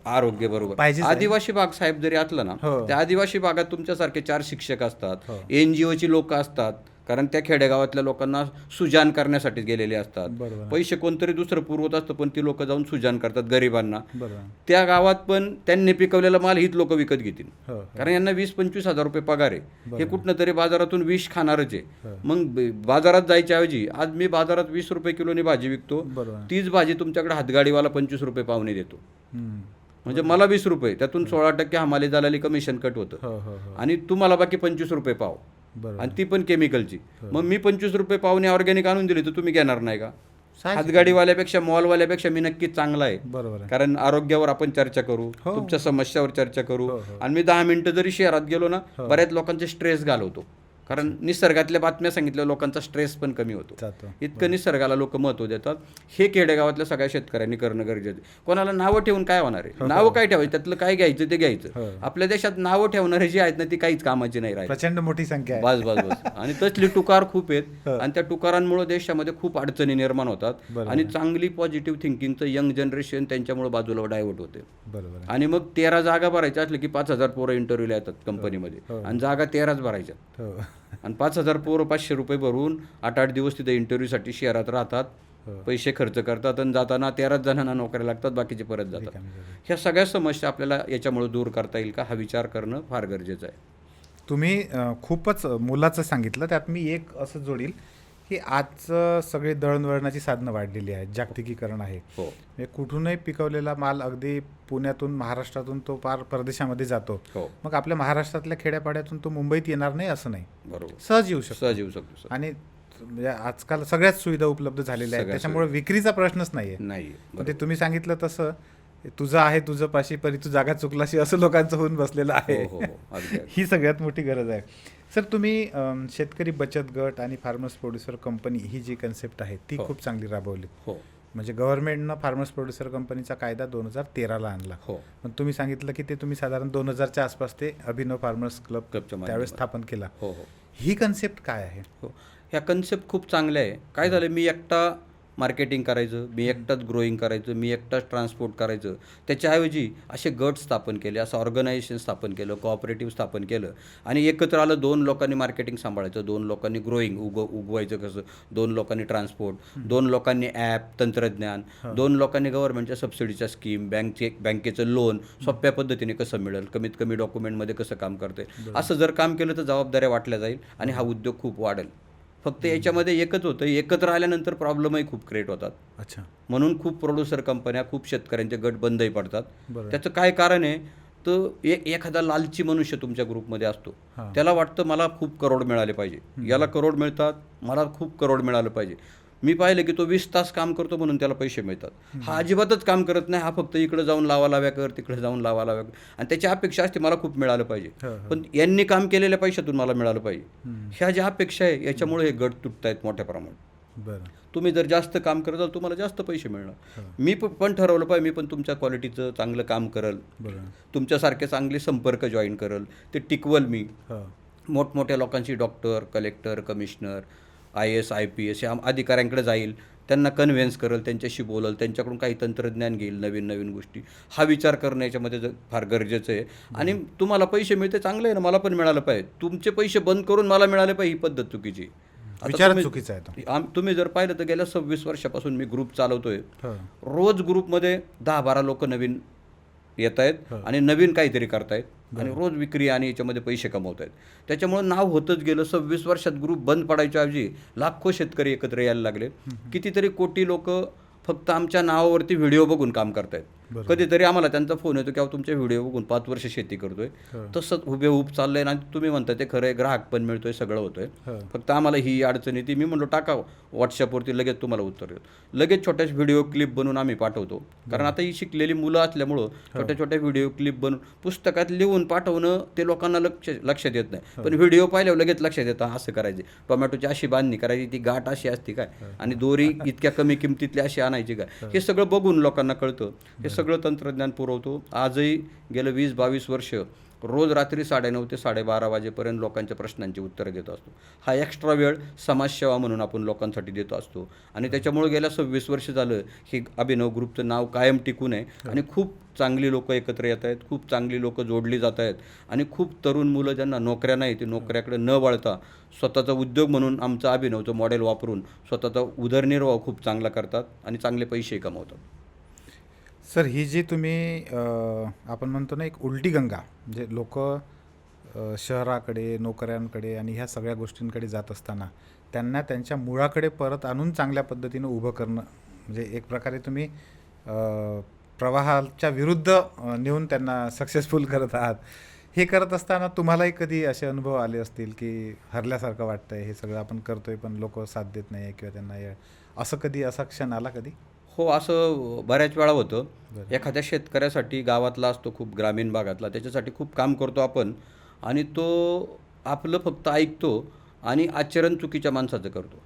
आरोग्य बरोबर पाहिजे. आदिवासी भाग साहेब जरी असलं ना, त्या आदिवासी भागात तुमच्यासारखे 4 शिक्षक असतात, NGOची लोक असतात, कारण त्या खेडेगावातल्या लोकांना सुजान करण्यासाठी गेलेले असतात. बरोबर. पैसे कोणतरी दुसरं पुरवत असतं, पण ती लोक जाऊन सुजान करतात गरिबांना. बरोबर. त्या गावात पण त्यांनी पिकवलेला माल हीच लोक विकत घेतील, हो, कारण यांना 20-25 हजार रुपये पगार आहे. हे कुठनं तरी बाजारातून विष खाणारच आहे. मग बाजारात जायच्या ऐवजी आज मी बाजारात 20 रुपये किलोनी भाजी विकतो, बरोबर. तीच भाजी तुमच्याकडे हातगाडीवाला 25 रुपये पावणे देतो. हम्म. म्हणजे मला 20 रुपये, त्यातून 16% हमाली दलाली कमिशन कट होतं, हो हो हो. आणि तुम्हाला बाकी 25 रुपये पाव, बरोबर. आणि ती पण केमिकलची. मग मी 25 रुपये पावणे ऑर्गॅनिक आणून दिली तर तुम्ही घेणार नाही का? साहजिक. हातगाडीवाल्यापेक्षा मॉलवाल्यापेक्षा मी नक्कीच चांगला आहे. बरोबर आहे. कारण आरोग्यावर आपण चर्चा करू, हो. तुमच्या समस्यावर चर्चा करू, हो, हो. आणि मी 10 मिनिटं जरी शहरात गेलो ना, बऱ्याच लोकांचे स्ट्रेस घालवतो. कारण निसर्गातल्या बातम्या सांगितल्या लोकांचा स्ट्रेस पण कमी होतो. जातो. इतकं निसर्गाला लोक महत्त्व देतात. हे खेडेगावातल्या सगळ्या शेतकऱ्यांनी करणं गरजेचं आहे. कोणाला नावं ठेवून काय होणार आहे? नावं काय ठेवायचं, त्यातलं काय घ्यायचं ते घ्यायचं. आपल्या देशात नावं ठेवणारे जे आहेत ना, ती काहीच कामाची नाही राहिली. प्रचंड मोठी संख्या आहे. बस बस बस. आणि तसली टुकार खूप आहेत, आणि त्या टुकारांमुळे देशामध्ये खूप अडचणी निर्माण होतात. बरोबर. आणि चांगली पॉझिटिव्ह थिंकिंगचं यंग जनरेशन त्यांच्यामुळे बाजूला डायव्हर्ट होते. बरोबर. आणि मग 13 जागा भरायच्या असल्या की 5,000 पोरं इंटरव्ह्यूला येतात कंपनीमध्ये, आणि जागा 13च भरायच्या. हो. आणि 5,000 पोरं 500 रुपये भरून 8-8 दिवस तिथे इंटरव्ह्यूसाठी शहरात राहतात, पैसे खर्च करतात, आणि जाताना 13 जणांना नोकऱ्या लागतात, बाकीचे परत जातात. ह्या सगळ्या समस्या आपल्याला याच्यामुळे दूर करता येईल का, हा विचार करणं फार गरजेचं आहे. तुम्ही खूपच मुलाचं सांगितलं, त्यात मी एक असं जोडील की आज सगळे दळणवळणाची साधनं वाढलेली आहेत, जागतिकीकरण आहे. हो. म्हणजे कुठूनही पिकवलेला माल अगदी पुण्यातून महाराष्ट्रातून तो पार परदेशामध्ये जातो. हो. मग आपल्या महाराष्ट्रातल्या खेड्यापाड्यातून तो मुंबईत येणार नाही असं नाही, बरोबर, सहज येऊ शकतो. सहज येऊ शकतो. आणि म्हणजे आजकाल सगळ्याच सुविधा उपलब्ध झालेल्या आहेत, त्याच्यामुळे विक्रीचा प्रश्नच नाहीये. नाही. ते तुम्ही सांगितलं तसं तुझं आहे तुझं पाशी परी तू जागा चुकलाशी असं लोकांचं होऊन बसलेलं आहे. हो, हो, हो. अगदी. ही सगळ्यात मोठी गरज आहे. सर, तुम्ही शेतकरी बचत गट आणि फार्मर्स प्रोड्युसर कंपनी ही जी कन्सेप्ट आहे ती खूप चांगली राबवली. हो. म्हणजे गव्हर्नमेंटनं फार्मर्स प्रोड्युसर कंपनीचा कायदा 2013ला आणला. हो. पण तुम्ही सांगितलं की ते तुम्ही साधारण 2000च्या आसपास ते अभिनव फार्मर्स क्लब त्यावेळेस स्थापन केला. हो हो. ही कन्सेप्ट काय आहे? हो, ह्या कन्सेप्ट खूप चांगल्या आहे. काय झालं, मी एकटा मार्केटिंग करायचं, मी एकटाच ग्रोईंग करायचं, मी एकटाच ट्रान्सपोर्ट करायचं, त्याच्याऐवजी असे गट स्थापन केले, असं ऑर्गनायझेशन स्थापन केलं, कोऑपरेटिव्ह स्थापन केलं, आणि एकत्र आलं. 2 लोकांनी मार्केटिंग सांभाळायचं, 2 लोकांनी ग्रोईंग उगवायचं कसं, 2 लोकांनी ट्रान्सपोर्ट, 2 लोकांनी ॲप तंत्रज्ञान, 2 लोकांनी गव्हर्नमेंटच्या सबसिडीच्या स्कीम, बँकेचं लोन सोप्या पद्धतीने कसं मिळेल, कमीत कमी डॉक्युमेंटमध्ये कसं काम करते, असं जर काम केलं तर जबाबदाऱ्या वाटल्या जाईल आणि हा उद्योग खूप वाढेल. फक्त याच्यामध्ये एकच होतं, एकत्र आल्यानंतर प्रॉब्लेमही खूप क्रिएट होतात. अच्छा. म्हणून खूप प्रोड्युसर कंपन्या, खूप शेतकऱ्यांचे गट बंदही पडतात. त्याचं काय कारण आहे, तर एखादा लालची मनुष्य तुमच्या ग्रुपमध्ये असतो, त्याला वाटतं मला खूप करोड मिळाले पाहिजे, याला करोड मिळतात, मला खूप करोड मिळालं पाहिजे. मी पाहिलं की तो 20 तास काम करतो म्हणून त्याला पैसे मिळतात. हा अजिबातच काम करत नाही, हा फक्त इकडे जाऊन लावालाव्या कर, तिकडे जाऊन लावालाव्या कर, आणि त्याची अपेक्षा असते मला खूप मिळालं पाहिजे, पण यांनी काम केलेल्या पैशातून मला मिळालं पाहिजे. ह्या ज्या अपेक्षा आहे याच्यामुळे हे गट तुटत आहेत मोठ्या प्रमाणात. बरं. तुम्ही जर जास्त काम करत असाल तुम्हाला जास्त पैसे मिळणार. मी पण ठरवलं पाहिजे, मी पण तुमच्या क्वालिटीचं चांगलं काम करल, तुमच्यासारखे चांगले संपर्क जॉईन करल, ते टिकवल मी. मोठमोठ्या लोकांशी, doctor, collector, commissioner, IAS IPS या अधिकाऱ्यांकडे जाईल, त्यांना कन्व्हिन्स करेल, त्यांच्याशी बोलल, त्यांच्याकडून काही तंत्रज्ञान घेईल, नवीन नवीन गोष्टी. हा विचार करणं याच्यामध्ये फार गरजेचं आहे. आणि तुम्हाला पैसे मिळते चांगलं आहे ना, मला पण मिळालं पाहिजे. तुमचे पैसे बंद करून मला मिळाले पाहिजे, ही पद्धत चुकीची. चुकीचा आहे. तुम्ही जर पाहिलं तर गेल्या 26 वर्षापासून मी ग्रुप चालवतोय. रोज ग्रुपमध्ये 10-12 लोक नवीन येत आहेत आणि नवीन काहीतरी करतायत, आणि रोज विक्री आणि याच्यामध्ये पैसे कमवत आहेत. त्याच्यामुळे नाव होतच गेलं. 26 वर्षात ग्रुप बंद पडायच्या ऐवजी लाखो शेतकरी एकत्र यायला लागले. कितीतरी कोटी लोक फक्त आमच्या नावावरती व्हिडिओ बघून काम करतायत. कधीतरी आम्हाला त्यांचा फोन येतो की तुमचे व्हिडिओ बघून 5 वर्ष शेती करतोय. तसंच हुबेहूब चाललंय ना, तुम्ही म्हणता ते खरं आहे, ग्राहक पण मिळतोय, सगळं होतोय, फक्त आम्हाला ही अडचण येते. मी म्हणलो टाका व्हॉट्सअपवरती, लगेच तुम्हाला उत्तर येतं. लगेच छोट्या व्हिडिओ क्लिप बनवून आम्ही पाठवतो, कारण आता ही शिकलेली मुलं असल्यामुळं छोट्या छोट्या व्हिडिओ क्लिप बनवून पुस्तकात लिहून पाठवणं ते लोकांना लक्षात येत नाही, पण व्हिडिओ पाहिल्यावर लगेच लक्षात येतं असं करायचे, टोमॅटोची अशी बांधणी करायची, ती गाठ अशी असते काय, आणि दोरी इतक्या कमी किमतीतली अशी आणायची काय, हे सगळं बघून लोकांना कळतं. हे सगळं तंत्रज्ञान पुरवतो. आजही गेलं 20-22 वर्ष रोज रात्री 9:30 ते 12:30 वाजेपर्यंत लोकांच्या प्रश्नांची उत्तरं देत असतो. हा एक्स्ट्रा वेळ समाजसेवा म्हणून आपण लोकांसाठी देत असतो आणि त्याच्यामुळे गेल्या 26 वर्ष झालं ही अभिनव ग्रुपचं नाव कायम टिकून आहे आणि खूप चांगली लोकं एकत्र येत आहेत, खूप चांगली लोकं जोडली जात आहेत आणि खूप तरुण मुलं ज्यांना नोकऱ्या नाही ते नोकऱ्याकडे न वळता स्वतःचा उद्योग म्हणून आमचं अभिनवचं मॉडेल वापरून स्वतःचा उदरनिर्वाह खूप चांगला करतात आणि चांगले पैसेही कमवतात. सर, ही जी तुम्ही आपण म्हणतो ना एक उलटी गंगा, म्हणजे लोक शहराकडे, नोकऱ्यांकडे आणि ह्या सगळ्या गोष्टींकडे जात असताना त्यांना त्यांच्या मुळाकडे परत आणून चांगल्या पद्धतीनं उभं करणं, म्हणजे एक प्रकारे तुम्ही प्रवाहाच्या विरुद्ध नेऊन त्यांना सक्सेसफुल करत आहात. हे करत असताना तुम्हालाही कधी असे अनुभव आले असतील की हरल्यासारखं वाटतंय, हे सगळं आपण करतोय पण लोक साथ देत नाही किंवा त्यांना असं कधी असा क्षण आला कधी? हो, असं बऱ्याच वेळा होतं. एखाद्या शेतकऱ्यासाठी गावातला असतो, खूप ग्रामीण भागातला, त्याच्यासाठी खूप काम करतो आपण आणि तो आपलं फक्त ऐकतो आणि आचरण चुकीच्या माणसाचं करतो.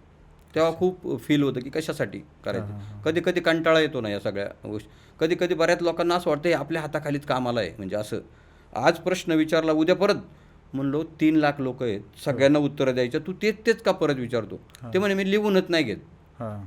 तेव्हा खूप फील होतं की कशासाठी करायचं. कधी कधी कंटाळा येतो ना या सगळ्या गोष्टी. कधी कधी बऱ्याच लोकांना असं वाटतं हे आपल्या हाताखालीच कामाला आहे. म्हणजे असं आज प्रश्न विचारला, उद्या परत म्हणलो 3 लाख लोक आहेत, सगळ्यांना उत्तरं द्यायचं, तू तेच का परत विचारतो? ते म्हणे मी लिहूनच नाही घेत.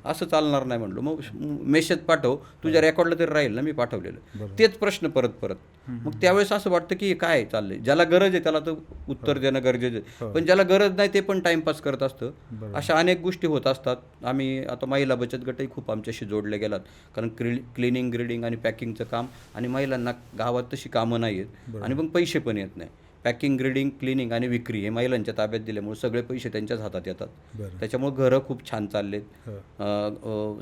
असं चालणार नाही म्हणलो. मग मेसेज पाठव, तुझ्या रेकॉर्डला तरी राहील ना मी पाठवलेलं. तेच प्रश्न परत परत. मग त्यावेळेस असं वाटतं की काय चाललंय. ज्याला गरज आहे त्याला तर उत्तर देणं गरजेचं आहे, पण ज्याला गरज नाही ते पण टाइमपास करत असतं. अशा अनेक गोष्टी होत असतात. आम्ही आता महिला बचत गटही खूप आमच्याशी जोडले गेलात, कारण क्लिनिंग, ग्रेडिंग आणि पॅकिंगचं काम, आणि महिलांना गावात तशी कामं नाही आहेत आणि मग पैसे पण येत नाही. पॅकिंग, ग्रेडिंग, क्लिनिंग आणि विक्री हे महिलांच्या ताब्यात दिल्यामुळे सगळे पैसे त्यांच्याच हातात येतात. त्याच्यामुळे घरं खूप छान चाललेत,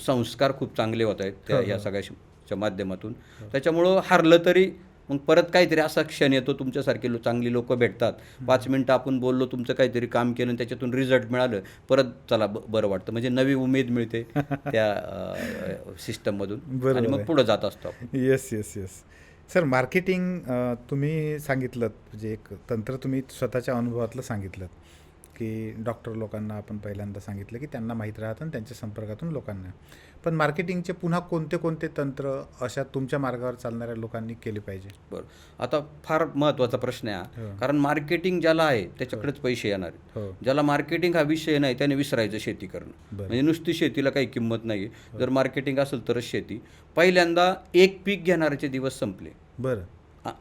संस्कार खूप चांगले होत आहेत या सगळ्याच्या माध्यमातून. त्याच्यामुळं हारलं तरी मग परत काहीतरी असा क्षण येतो, तुमच्यासारखे चांगली लोक भेटतात, 5 मिनटं आपण बोललो, तुमचं काहीतरी काम केलं आणि त्याच्यातून रिझल्ट मिळालं, परत चला बरं वाटतं. म्हणजे नवी उमेद मिळते त्या सिस्टममधून आणि मग पुढं जात असतो आपण. Yes yes yes sir, marketing तुम्ही सांगितलं, म्हणजे एक तंत्र तुम्ही स्वतःच्या अनुभवातलं सांगितलं की डॉक्टर लोकांना आपण पहिल्यांदा सांगितलं की त्यांना माहीत राहतं आणि त्यांच्या संपर्कातून लोकांना. पण मार्केटिंगचे पुन्हा कोणते कोणते तंत्र अशा तुमच्या मार्गावर चालणाऱ्या लोकांनी केले पाहिजे? बरं, आता फार महत्त्वाचा प्रश्न आहे, कारण मार्केटिंग ज्याला आहे त्याच्याकडेच पैसे येणार आहेत. ज्याला मार्केटिंग हा विषय नाही त्याने विसरायचं शेती करणं. म्हणजे नुसती शेतीला काही किंमत नाही. जर मार्केटिंग असेल तरच शेती. पहिल्यांदा एक पीक घेणाऱ्याचे दिवस संपले. बरं,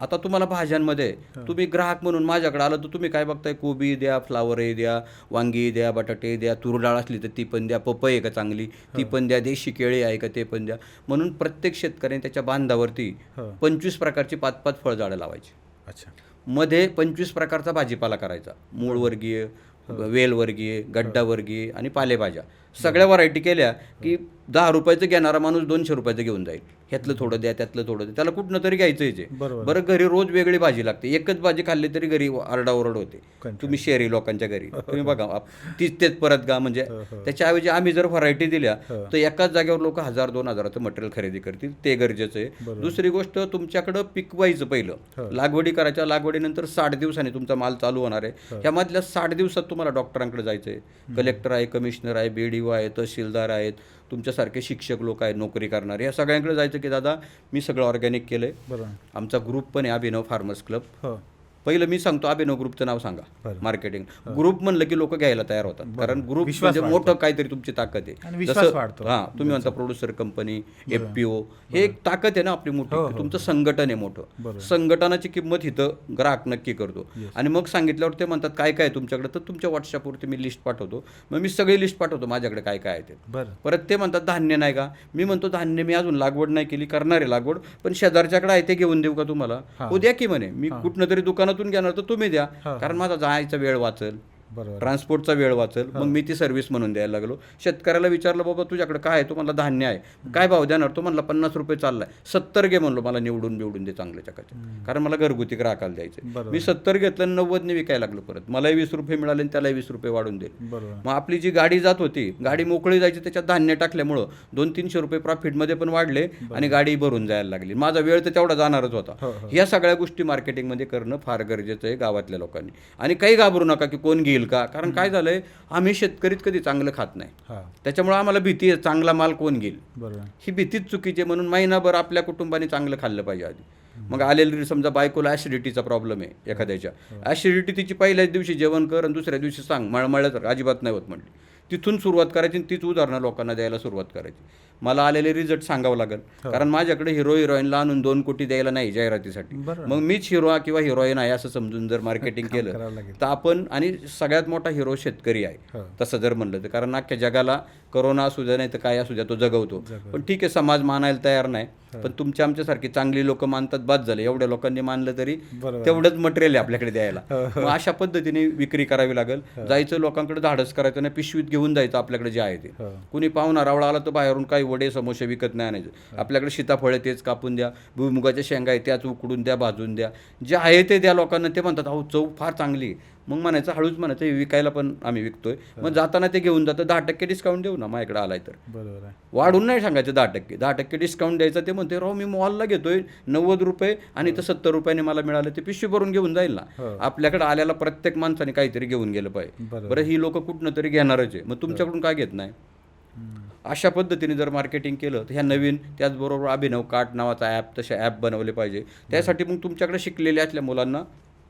आता तुम्हाला भाज्यांमध्ये तुम्ही ग्राहक म्हणून माझ्याकडे आलं तर तुम्ही काय बघताय, कोबी द्या, फ्लावरही द्या, वांगी द्या, बटाटे द्या, तूर डाळ असली तर ती पण द्या, पपई आहे का चांगली ती पण द्या, देशी केळी आहे का ते पण द्या. म्हणून प्रत्येक शेतकऱ्याने त्याच्या बांधावरती 25 प्रकारची 5-5 फळझाडं लावायची. अच्छा. मध्ये 25 प्रकारचा भाजीपाला करायचा, मूळवर्गीय, वेलवर्गीय, गड्डावर्गीय आणि पालेभाज्या. सगळ्या व्हरायटी केल्या की 10 रुपयाचं घेणारा माणूस 200 रुपयाचं घेऊन जाईल. ह्यातलं थोडं द्या, त्यातलं थोडं द्या, त्याला कुठनं तरी घ्यायचंच आहे. बरं, घरी रोज वेगळी भाजी लागते, एकच भाजी खाल्ली तरी घरी आरडाओरड होते. तुम्ही शहरी लोकांच्या घरी तुम्ही बघा, तेच परत गा. म्हणजे त्याच्याऐवजी आम्ही जर व्हरायटी दिल्या तर एकाच जागेवर लोक 1000-2000चं मटेरियल खरेदी करतील, ते गरजेचं आहे. दुसरी गोष्ट, तुमच्याकडं पिकवायचं पहिलं, लागवडी करायच्या, लागवडीनंतर 60 दिवसांनी तुमचा माल चालू होणार आहे. ह्यामधल्या 60 दिवसात तुम्हाला डॉक्टरांकडे जायचं आहे. कलेक्टर आहे, कमिशनर आहे, BDO आहे, तहसीलदार आहेत, तुमच्यासारखे शिक्षक लोक आहेत नोकरी करणारे, या सगळ्यांकडे जायचं की दादा मी सगळं ऑर्गॅनिक केलं आहे. आमचा ग्रुप पण आहे अभिनव फार्मर्स क्लब. पहिलं मी सांगतो अभिनव ग्रुपचं नाव सांगा. मार्केटिंग ग्रुप म्हणलं की लोक घ्यायला तयार होतात, कारण ग्रुप म्हणजे मोठं काहीतरी तुमची ताकद आहे. जसं तुम्ही म्हणता प्रोड्युसर कंपनी, FPO, हे एक ताकद आहे ना आपली मोठी. तुमचं संघटन आहे मोठं. संघटनाची किंमत इथं ग्राहक नक्की करतो. आणि मग सांगितल्यावर ते म्हणतात काय काय तुमच्याकडे, तर तुमच्या व्हॉट्सअपवरती मी लिस्ट पाठवतो. मग मी सगळी लिस्ट पाठवतो माझ्याकडे काय काय आहे ते. परत ते म्हणतात धान्य नाही का, मी म्हणतो धान्य मी अजून लागवड नाही केली, करणार आहे लागवड, पण शेजारच्याकडे आहे ते घेऊन देऊ का तुम्हाला? उद्या की म्हणे, मी कुठनं तरी दुकानातून घेणार तर तुम्ही द्या, कारण माझा जायचा वेळ वाचेल, ट्रान्सपोर्टचा वेळ वाचेल. मग मी ती सर्व्हिस म्हणून द्यायला लागलो. शेतकऱ्याला विचारलं बाबा तुझ्याकडे काय आहे, तो म्हणला धान्य आहे. काय भाव देणार, तो म्हणला 50 रुपये चाललाय. 70 घे म्हणलो, मला निवडून दे चांगलं चकाचे, कारण मला घरगुती ग्राहकाला द्यायचं. मी 70 घेतलं, 90ने विकायला लागलो. परत मलाही 20 रुपये मिळाले आणि त्यालाही 20 रुपये वाढून दिले. मग आपली जी गाडी जात होती, गाडी मोकळी जायची, त्याच्यात धान्य टाकल्यामुळं 200-300 रुपये प्रॉफिटमध्ये पण वाढले आणि गाडी भरून जायला लागली. माझा वेळ तर तेवढा जाणारच होता. या सगळ्या गोष्टी मार्केटिंगमध्ये करणं फार गरजेचं आहे गावातल्या लोकांनी. आणि काही घाबरू नका की कोण घेईल का, कारण काय झालंय, आम्ही शेतकरीच कधी चांगलं खात नाही, त्याच्यामुळे आम्हाला भीती आहे चांगला माल कोण घेईल. ही भीतीच चुकीची, म्हणून महिनाभर आपल्या कुटुंबाने चांगलं खाल्लं पाहिजे आधी. मग आलेली समजा बायकोला ॲसिडिटीचा प्रॉब्लेम आहे एखाद्याच्या, ॲसिडिटी तिची पहिल्याच दिवशी जेवण कर आणि दुसऱ्या दिवशी सांग मळमळल्या तर अजिबात नाही होत म्हटली. तिथून सुरुवात करायची आणि तीच उदाहरणं लोकांना द्यायला सुरुवात करायची. मला आलेले रिझल्ट सांगावं लागेल, कारण माझ्याकडे हिरो हिरोईनला आणून 2 कोटी द्यायला नाही जाहिरातीसाठी. मग मीच हिरो किंवा हिरोईन आहे असं समजून जर मार्केटिंग केलं तर आपण, आणि सगळ्यात मोठा हिरो शेतकरी आहे तसं जर म्हणलं तर, कारण अख्ख्या जगाला करोना असू द्या नाही तर काय असू द्या तो जगवतो. पण ठीक आहे, समाज मानायला तयार नाही, पण तुमच्या आमच्यासारखी चांगली लोक मानतात, बाद झाले. एवढ्या लोकांनी मानलं तरी तेवढंच मटेरियल आहे आपल्याकडे द्यायला. मग अशा पद्धतीने विक्री करावी लागेल. जायचं लोकांकडे धाडस करायचं नाही, पिशवीत घेऊन जायचं आपल्याकडे जे आहे ते. कुणी पाहुणा रावळा आला तर बाहेरून काही वडे समोसे विकत नाही आणायचं. आपल्याकडे सीताफळे तेच कापून द्या, भुईमुगाच्या शेंगा आहे त्याच उकडून द्या, भाजून द्या, जे आहे ते द्या लोकांना. ते म्हणतात अहो चव फार चांगली. मग म्हणायचं हळूच म्हणायचं विकायला पण आम्ही विकतोय. मग जाताना ते घेऊन जातं, 10% डिस्काउंट देऊ ना माझ्याकडे आलाय तर. बरोबर आहे. वाढून नाही सांगायचं 10% डिस्काउंट द्यायचं. ते म्हणते राव मी मॉलला घेतोय 90 रुपये आणि तर 70 रुपयाने मला मिळालं, ते पिशवी भरून घेऊन जाईल ना. आपल्याकडे आल्याला प्रत्येक माणसाने काहीतरी घेऊन गेलं पाहिजे. बरं, ही लोक कुठनं तरी घेणारच आहे, मग तुमच्याकडून काय घेत नाही. अशा पद्धतीने जर मार्केटिंग केलं तर ह्या नवीन, त्याचबरोबर अभिनव कार्ट नावाचा ॲप, तसे ॲप बनवले पाहिजे. त्यासाठी मग तुमच्याकडे शिकलेल्या असल्या मुलांना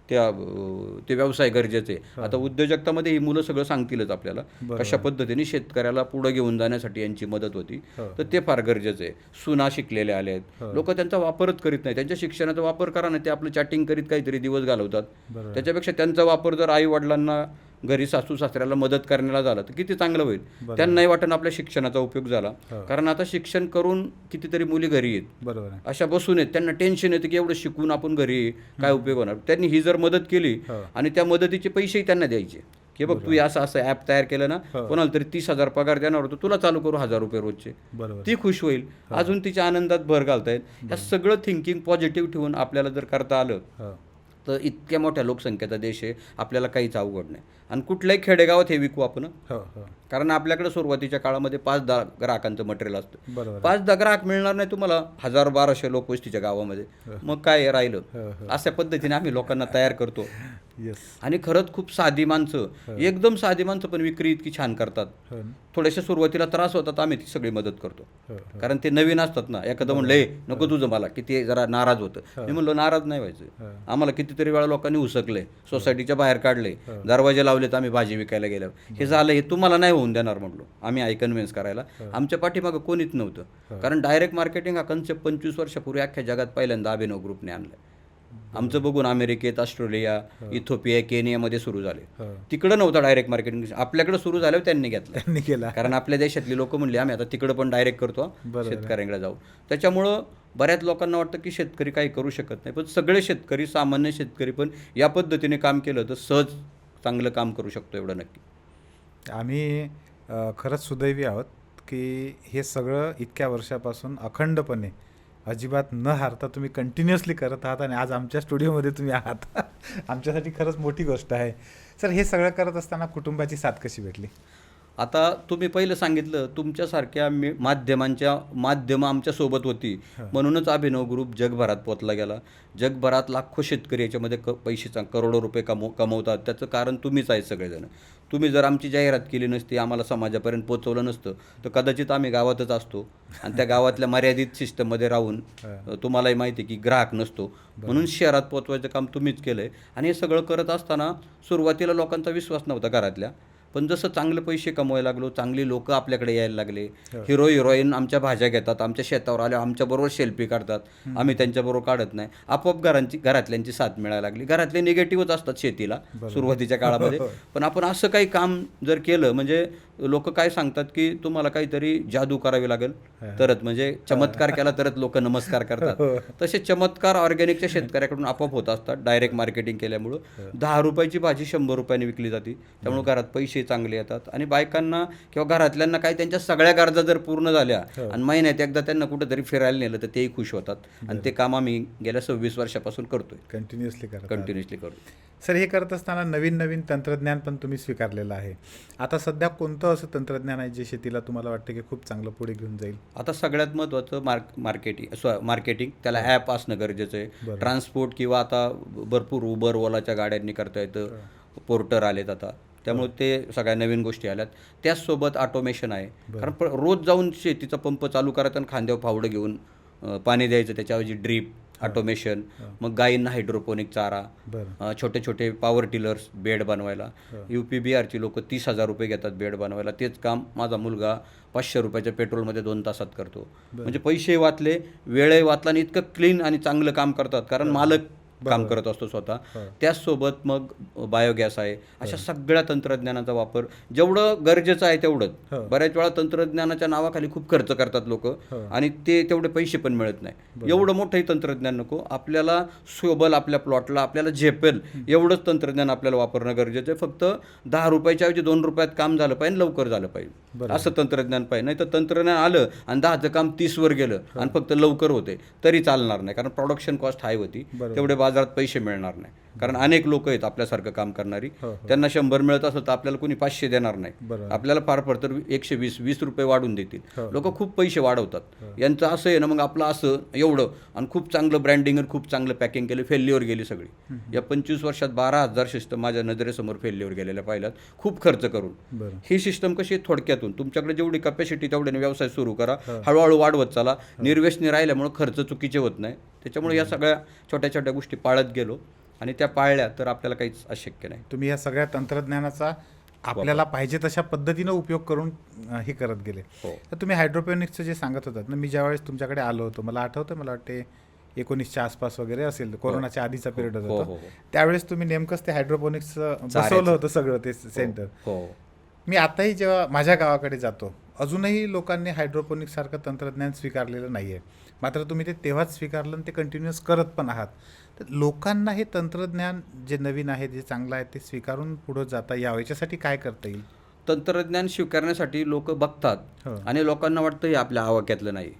ते व्यवसाय गरजेचे आहे. आता उद्योजकतामध्ये ही मुलं सगळं सांगतीलच आपल्याला कशा पद्धतीने शेतकऱ्याला पुढे घेऊन जाण्यासाठी यांची मदत होती, तर ते फार गरजेचं आहे. सुना शिकलेले आले आहेत, लोक त्यांचा वापरच करीत नाही. त्यांच्या शिक्षणाचा वापर करा ना, ते आपलं चॅटिंग करीत काहीतरी दिवस घालवतात. त्याच्यापेक्षा त्यांचा वापर जर आई वडिलांना, घरी सासू सासऱ्याला मदत करण्याला झाला तर किती चांगलं होईल. त्यांनाही वाटण आपल्या शिक्षणाचा उपयोग झाला. कारण आता शिक्षण करून कितीतरी मुली घरी येत, बरोबर, अशा बसून येत. त्यांना टेन्शन येतं की एवढं शिकून आपण घरी काय उपयोग होणार. त्यांनी ही जर मदत केली आणि त्या मदतीचे पैसेही त्यांना द्यायचे की बघ तू असं ॲप तयार केलं ना, कोणाला तरी 30,000 पगार देणार होतो, तुला चालू करू 1,000 रुपये रोजचे. ती खुश होईल, अजून तिच्या आनंदात भर घालता येईल. ह्या सगळं थिंकिंग पॉझिटिव्ह ठेवून आपल्याला जर करता आलं तर इतक्या मोठ्या लोकसंख्येचा देश आहे, आपल्याला काहीच अवघड नाही. आणि कुठल्याही खेडेगावात हे विकू आपण, कारण आपल्याकडे सुरुवातीच्या काळामध्ये 5-10 ग्राहकांचं मटेरियल असतं. 5-10 ग्राहक मिळणार नाही तुम्हाला 1000-1200 लोक वस्तीच्या गावामध्ये, मग काय राहिलं. अशा पद्धतीने आम्ही लोकांना तयार करतो. आणि खरंच खूप साधी माणसं, एकदम साधी माणसं पण विक्री इतकी छान करतात. थोडेसे सुरुवातीला त्रास होतात, आम्ही ती सगळी मदत करतो, कारण ते नवीन असतात ना. एखादं म्हणलं नको तुझं मला, की ते जरा नाराज होतं. मी म्हणलो नाराज नाही व्हायचं. आम्हाला कितीतरी वेळा लोकांनी उसकले, सोसायटीच्या बाहेर काढले, दरवाजे लावलेत आम्ही भाजी विकायला गेल्यावर. हे झालं, हे तुम्हाला नाही होऊन देणार म्हटलो आम्ही. आई कन्व्हिन्स करायला आमच्या पाठीमागं कोणीच नव्हतं, कारण डायरेक्ट मार्केटिंग हा कन्सेप्ट 25 वर्षापूर्वी अख्ख्या जगात पहिल्यांदा अभिनव ग्रुपने आणला. आमचं बघून अमेरिकेत, ऑस्ट्रेलिया, इथिओपिया, केनियामध्ये सुरू झाले. तिकडं नव्हतं डायरेक्ट मार्केटिंग, आपल्याकडे सुरू झाल्यावर त्यांनी घेतलं. कारण आपल्या देशातली लोक म्हणले आम्ही आता तिकडं पण डायरेक्ट करतो, शेतकऱ्यांकडे जाऊ. त्याच्यामुळं बऱ्याच लोकांना वाटतं की शेतकरी काही करू शकत नाही, पण सगळे शेतकरी, सामान्य शेतकरी पण या पद्धतीने काम केलं तर सहज चांगलं काम करू शकतो, एवढं नक्की. आम्ही खरंच सुदैवी आहोत की हे सगळं इतक्या वर्षापासून अखंडपणे, अजिबात न हारता तुम्ही कंटिन्युअसली करत आहात आणि आज आमच्या स्टुडिओमध्ये तुम्ही आहात. आमच्यासाठी खरंच मोठी गोष्ट आहे. सर, हे सगळं करत असताना कुटुंबाची साथ कशी भेटली? आता तुम्ही पहिलं सांगितलं तुमच्यासारख्या माध्यमं आमच्यासोबत होती, म्हणूनच अभिनव ग्रुप जगभरात पोचला गेला. जगभरात लाखो शेतकरी याच्यामध्ये पैसे करोडो रुपये कमवतात. त्याचं कारण तुम्हीच आहे सगळेजण. तुम्ही जर आमची जाहिरात केली नसती, आम्हाला समाजापर्यंत पोचवलं नसतं, तर कदाचित आम्ही गावातच असतो आणि त्या गावातल्या मर्यादित सिस्टममध्ये राहून, तुम्हालाही माहिती आहे की ग्राहक नसतो, म्हणून शहरात पोचवायचं काम तुम्हीच केलं आहे. आणि हे सगळं करत असताना सुरुवातीला लोकांचा विश्वास नव्हता घरातल्या, पण जसं चांगले पैसे कमवायला लागलो, चांगली लोक आपल्याकडे यायला लागले, हिरो हिरोईन आमच्या भाज्या घेतात, आमच्या शेतावर आल्या आमच्याबरोबर सेल्फी काढतात, आम्ही त्यांच्याबरोबर काढत नाही, आपोआप घरातल्यांची साथ मिळायला लागली. घरातले निगेटिव्हच असतात शेतीला सुरुवातीच्या काळामध्ये, पण आपण असं काही काम जर केलं म्हणजे लोक काय सांगतात की तुम्हाला काहीतरी जादू करावी लागेल तरच, म्हणजे चमत्कार केला तरच लोक नमस्कार करतात. तसे चमत्कार ऑर्गॅनिकच्या शेतकऱ्याकडून आपोआप होत असतात डायरेक्ट मार्केटिंग केल्यामुळं. 10 रुपयाची भाजी 100 रुपयाने विकली जाते, त्यामुळे घरात पैसे चांगले येतात. आणि बायकांना किंवा घरातल्यांना काही त्यांच्या सगळ्या गरजा जर पूर्ण झाल्या आणि महिन्यात एकदा त्यांना कुठेतरी फिरायला नेलं तर तेही खुश होतात. आणि ते काम आम्ही गेल्या 26 वर्षापासून करतोय, कंटिन्युअसली करतो. सर, हे करत असताना नवीन नवीन तंत्रज्ञान पण तुम्ही स्वीकारलेलं आहे. आता सध्या कोणतं असं तंत्रज्ञान आहे जे शेतीला तुम्हाला वाटतं की खूप चांगलं पुढे घेऊन जाईल? आता सगळ्यात महत्त्वाचं मार्केटिंग, त्याला ॲप असणं गरजेचं आहे. ट्रान्सपोर्ट किंवा आता भरपूर उबर ओलाच्या गाड्यांनी करता येतं, पोर्टर आलेत आता, त्यामुळे ते सगळ्या नवीन गोष्टी आल्यात. त्याचसोबत ऑटोमेशन आहे, कारण रोज जाऊन शेतीचा पंप चालू करायचा आणि खांद्यावर फावडं घेऊन पाणी द्यायचं, त्याच्याऐवजी ड्रीप ऑटोमेशन, मग गायींना हायड्रोपोनिक चारा, छोटे छोटे पॉवर टिलर्स बेड बनवायला. UP बिहारची लोक 30,000 रुपये घेतात बेड बनवायला. तेच काम माझा मुलगा 500 रुपयाच्या पेट्रोलमध्ये 2 तासात करतो. म्हणजे पैसे वाचले, वेळही वाचला आणि इतकं क्लीन आणि चांगलं काम करतात कारण मालक काम करत असतो स्वतः. त्याचसोबत मग बायोगॅस आहे. अशा सगळ्या तंत्रज्ञानाचा वापर जेवढं गरजेचं आहे तेवढंच. बऱ्याच वेळा तंत्रज्ञानाच्या नावाखाली खूप खर्च करतात लोक आणि ते तेवढे पैसे पण मिळत नाही. एवढं मोठंही तंत्रज्ञान नको. आपल्याला शोभल, आपल्या प्लॉटला आपल्याला झेपेल एवढंच तंत्रज्ञान आपल्याला वापरणं गरजेचं आहे. फक्त 10 रुपयाच्या ऐवजी 2 रुपयात काम झालं पाहिजे, लवकर झालं पाहिजे, असं तंत्रज्ञान पाहिजे. नाही तर तंत्रज्ञान आलं आणि 10चं काम 30वर गेलं आणि फक्त लवकर होते तरी चालणार नाही, कारण प्रोडक्शन कॉस्ट हाय होती, तेवढे बाजारात पैसे मिळणार नाही. कारण अनेक लोक आहेत आपल्यासारखं काम करणारी, त्यांना 100 मिळत असलं तर आपल्याला कोणी 500 देणार नाही. आपल्याला फार फार तर 120-20 रुपये वाढून देतील. लोक खूप पैसे वाढवतात. यांचं असं आहे ना, मग आपलं असं एवढं आणि खूप चांगलं ब्रँडिंग आणि खूप चांगलं पॅकिंग केलं, फेल्युअर गेली सगळी. या 25 वर्षात 12,000 सिस्टम माझ्या नजरेसमोर फेल्युअर गेलेल्या पाहिल्यात, खूप खर्च करून. ही सिस्टम कशी थोडक्यातून तुमच्याकडे जेवढी कॅपॅसिटी तेवढ्याने व्यवसाय सुरू करा, हळूहळू वाढवत चला. निर्व्यसनी राहिल्यामुळे खर्च चुकीचे होत नाही. त्याच्यामुळे या सगळ्या छोट्या छोट्या गोष्टी पाळत गेलो आणि त्या पाळल्या तर आपल्याला काहीच अशक्य नाही. तुम्ही या सगळ्या तंत्रज्ञानाचा आपल्याला पाहिजे तशा पद्धतीनं उपयोग करून हे करत गेले. तर तुम्ही हायड्रोपोनिक्सचं जे सांगत होतात ना, मी ज्यावेळेस तुमच्याकडे आलो होतो, मला आठवतं, मला वाटते 19च्या आसपास वगैरे असेल, कोरोनाच्या आधीचा पिरियड होता. त्यावेळेस तुम्ही नेमकंच ते हायड्रोपोनिक्सचं बसवलं होतं सगळं ते सेंटर. मी आताही जेव्हा माझ्या गावाकडे जातो, अजूनही लोकांनी हायड्रोपोनिक्स सारखं तंत्रज्ञान स्वीकारलेलं नाही आहे. मात्र तुम्ही ते तेव्हाच स्वीकारलं आणि ते कंटिन्युअस करत पण आहात. तर लोकांना हे तंत्रज्ञान जे नवीन आहे, जे चांगलं आहे, ते स्वीकारून पुढं जाता यावं, याच्यासाठी काय करता येईल? तंत्रज्ञान स्वीकारण्यासाठी लोक बघतात आणि लोकांना वाटतं हे आपल्या आवाक्यातलं नाही.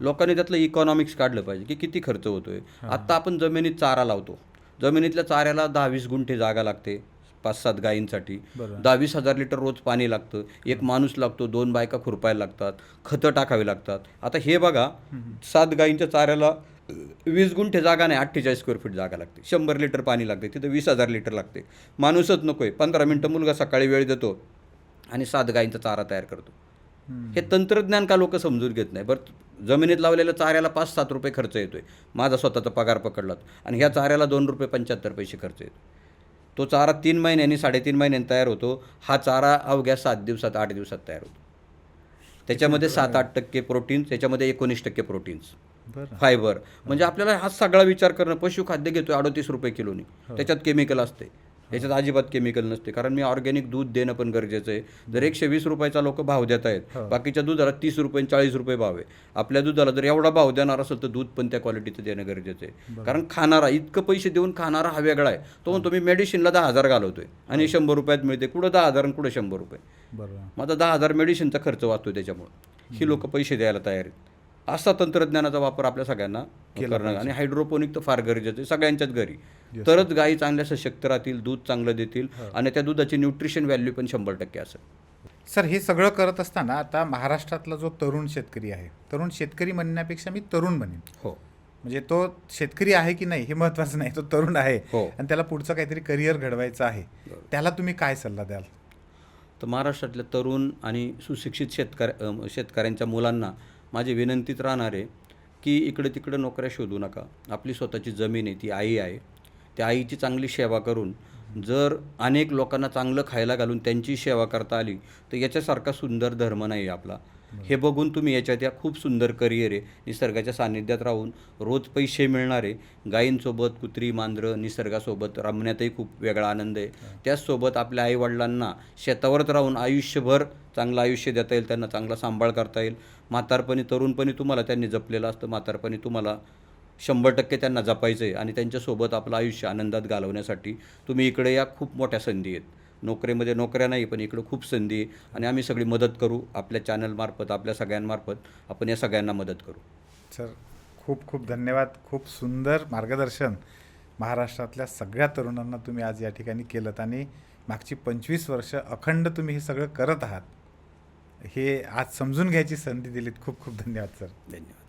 लोकांनी त्यातलं इकॉनॉमिक्स काढलं पाहिजे की किती खर्च होतोय. आत्ता आपण जमिनीत चारा लावतो, जमिनीतल्या चाऱ्याला 10-20 गुंठे जागा लागते 5-7 गायींसाठी. 10-20 हजार लिटर रोज पाणी लागतं, एक माणूस लागतो, 2 बायका खुरपायला लागतात, खतं टाकावी लागतात. आता हे बघा, 7 गायींच्या चाऱ्याला 20 गुंठे जागा नाही, 48 स्क्वेअर फीट जागा लागते, 100 लिटर पाणी लागते, तिथं 20,000 लिटर लागते. माणूसच नको आहे. 15 मिनटं मुलगा सकाळी वेळ देतो आणि 7 गायींचा चारा तयार करतो. हे तंत्रज्ञान का लोक समजून घेत नाही. बरं, जमिनीत लावलेल्या चाऱ्याला 5-7 रुपये खर्च येतोय, माझा स्वतःचा पगार पकडलात, आणि ह्या चाऱ्याला 2 रुपये 75 पैसे खर्च येतो. तो चारा 3 महिन्यांनी 3.5 महिन्यांनी तयार होतो. हा चारा अवघ्या 7 दिवसात 8 दिवसात तयार होतो. त्याच्यामध्ये 7-8% प्रोटीन्स, त्याच्यामध्ये 19% प्रोटीन्स, फायबर. म्हणजे आपल्याला हा सगळा विचार करणं. पशुखाद्य घेतोय 38 रुपये किलोनी, त्याच्यात केमिकल असते, याच्यात अजिबात केमिकल नसते. कारण मी ऑर्गॅनिक दूध देणं पण गरजेचं आहे. जर 120 रुपयाचा लोक भाव देत आहेत, बाकीच्या दुधाला 30 रुपये 40 रुपये भाव आहे. आपल्या दुधाला जर एवढा भाव देणार असेल तर दूध पण त्या क्वालिटीचं देणं गरजेचं आहे. कारण खाणारा, इतकं पैसे देऊन खाणारा हा वेगळा आहे. तो म्हणतो मी मेडिसिनला 10,000 घालवतोय आणि 100 रुपयात मिळते. कुठं 10,000 आणि कुठं 100 रुपये. माझा 10,000 मेडिसिनचा खर्च वाचतोय. त्याच्यामुळे ही लोक पैसे द्यायला तयार आहेत. असा तंत्रज्ञानाचा वापर आपल्या सगळ्यांना करणं. आणि हायड्रोपोनिक तर फार गरजेचं आहे सगळ्यांच्याच घरी. तरच गायी चांगल्या सशक्त राहतील, दूध चांगलं देतील आणि त्या दुधाची न्यूट्रिशन व्हॅल्यू पण 100% असेल. सर, हे सगळं करत असताना आता महाराष्ट्रातला जो तरुण शेतकरी आहे, तरुण शेतकरी म्हणण्यापेक्षा मी तरुण म्हणेन. म्हणजे तो शेतकरी आहे की नाही हे महत्त्वाचं नाही, तो तरुण आहे आणि त्याला पुढचं काहीतरी करिअर घडवायचं आहे, त्याला तुम्ही काय सल्ला द्याल? तर महाराष्ट्रातल्या तरुण आणि सुशिक्षित शेतकऱ्यांच्या मुलांना माझी विनंतीच राहणार आहे की इकडे तिकडे नोकऱ्या शोधू नका. आपली स्वतःची जमीन आहे, ती आई आहे. त्या आईची चांगली सेवा करून जर अनेक लोकांना चांगलं खायला घालून त्यांची सेवा करता आली तर याच्यासारखा सुंदर धर्म नाही आपला. हे बघून तुम्ही याच्यात या खूप सुंदर करिअर आहे. निसर्गाच्या सान्निध्यात राहून रोज पैसे मिळणारे, गायींसोबत कुत्री मांजरं निसर्गासोबत रमण्यातही खूप वेगळा आनंद आहे. त्याचसोबत आपल्या आईवडिलांना शेतावरच राहून आयुष्यभर चांगलं आयुष्य देता येईल, त्यांना चांगला सांभाळ करता येईल. म्हातारपणी तरुणपणी तुम्हाला त्यांनी जपलेलं असतं, म्हातारपणी तुम्हाला 100% त्यांना जपायचं आहे आणि त्यांच्यासोबत आपलं आयुष्य आनंदात घालवण्यासाठी तुम्ही इकडे या. खूप मोठ्या संधी आहेत. नोकरीमध्ये नोकऱ्या नाही, पण इकडं खूप संधी आहे आणि आम्ही सगळी मदत करू. आपल्या चॅनलमार्फत, आपल्या सगळ्यांमार्फत आपण या सगळ्यांना मदत करू. सर, खूप खूप धन्यवाद. खूप सुंदर मार्गदर्शन महाराष्ट्रातल्या सगळ्या तरुणांना तुम्ही आज या ठिकाणी केलं आणि मागची 25 वर्ष अखंड तुम्ही हे सगळं करत आहात, हे आज समजून घ्यायची संधी दिलीत. खूप खूप धन्यवाद सर. धन्यवाद.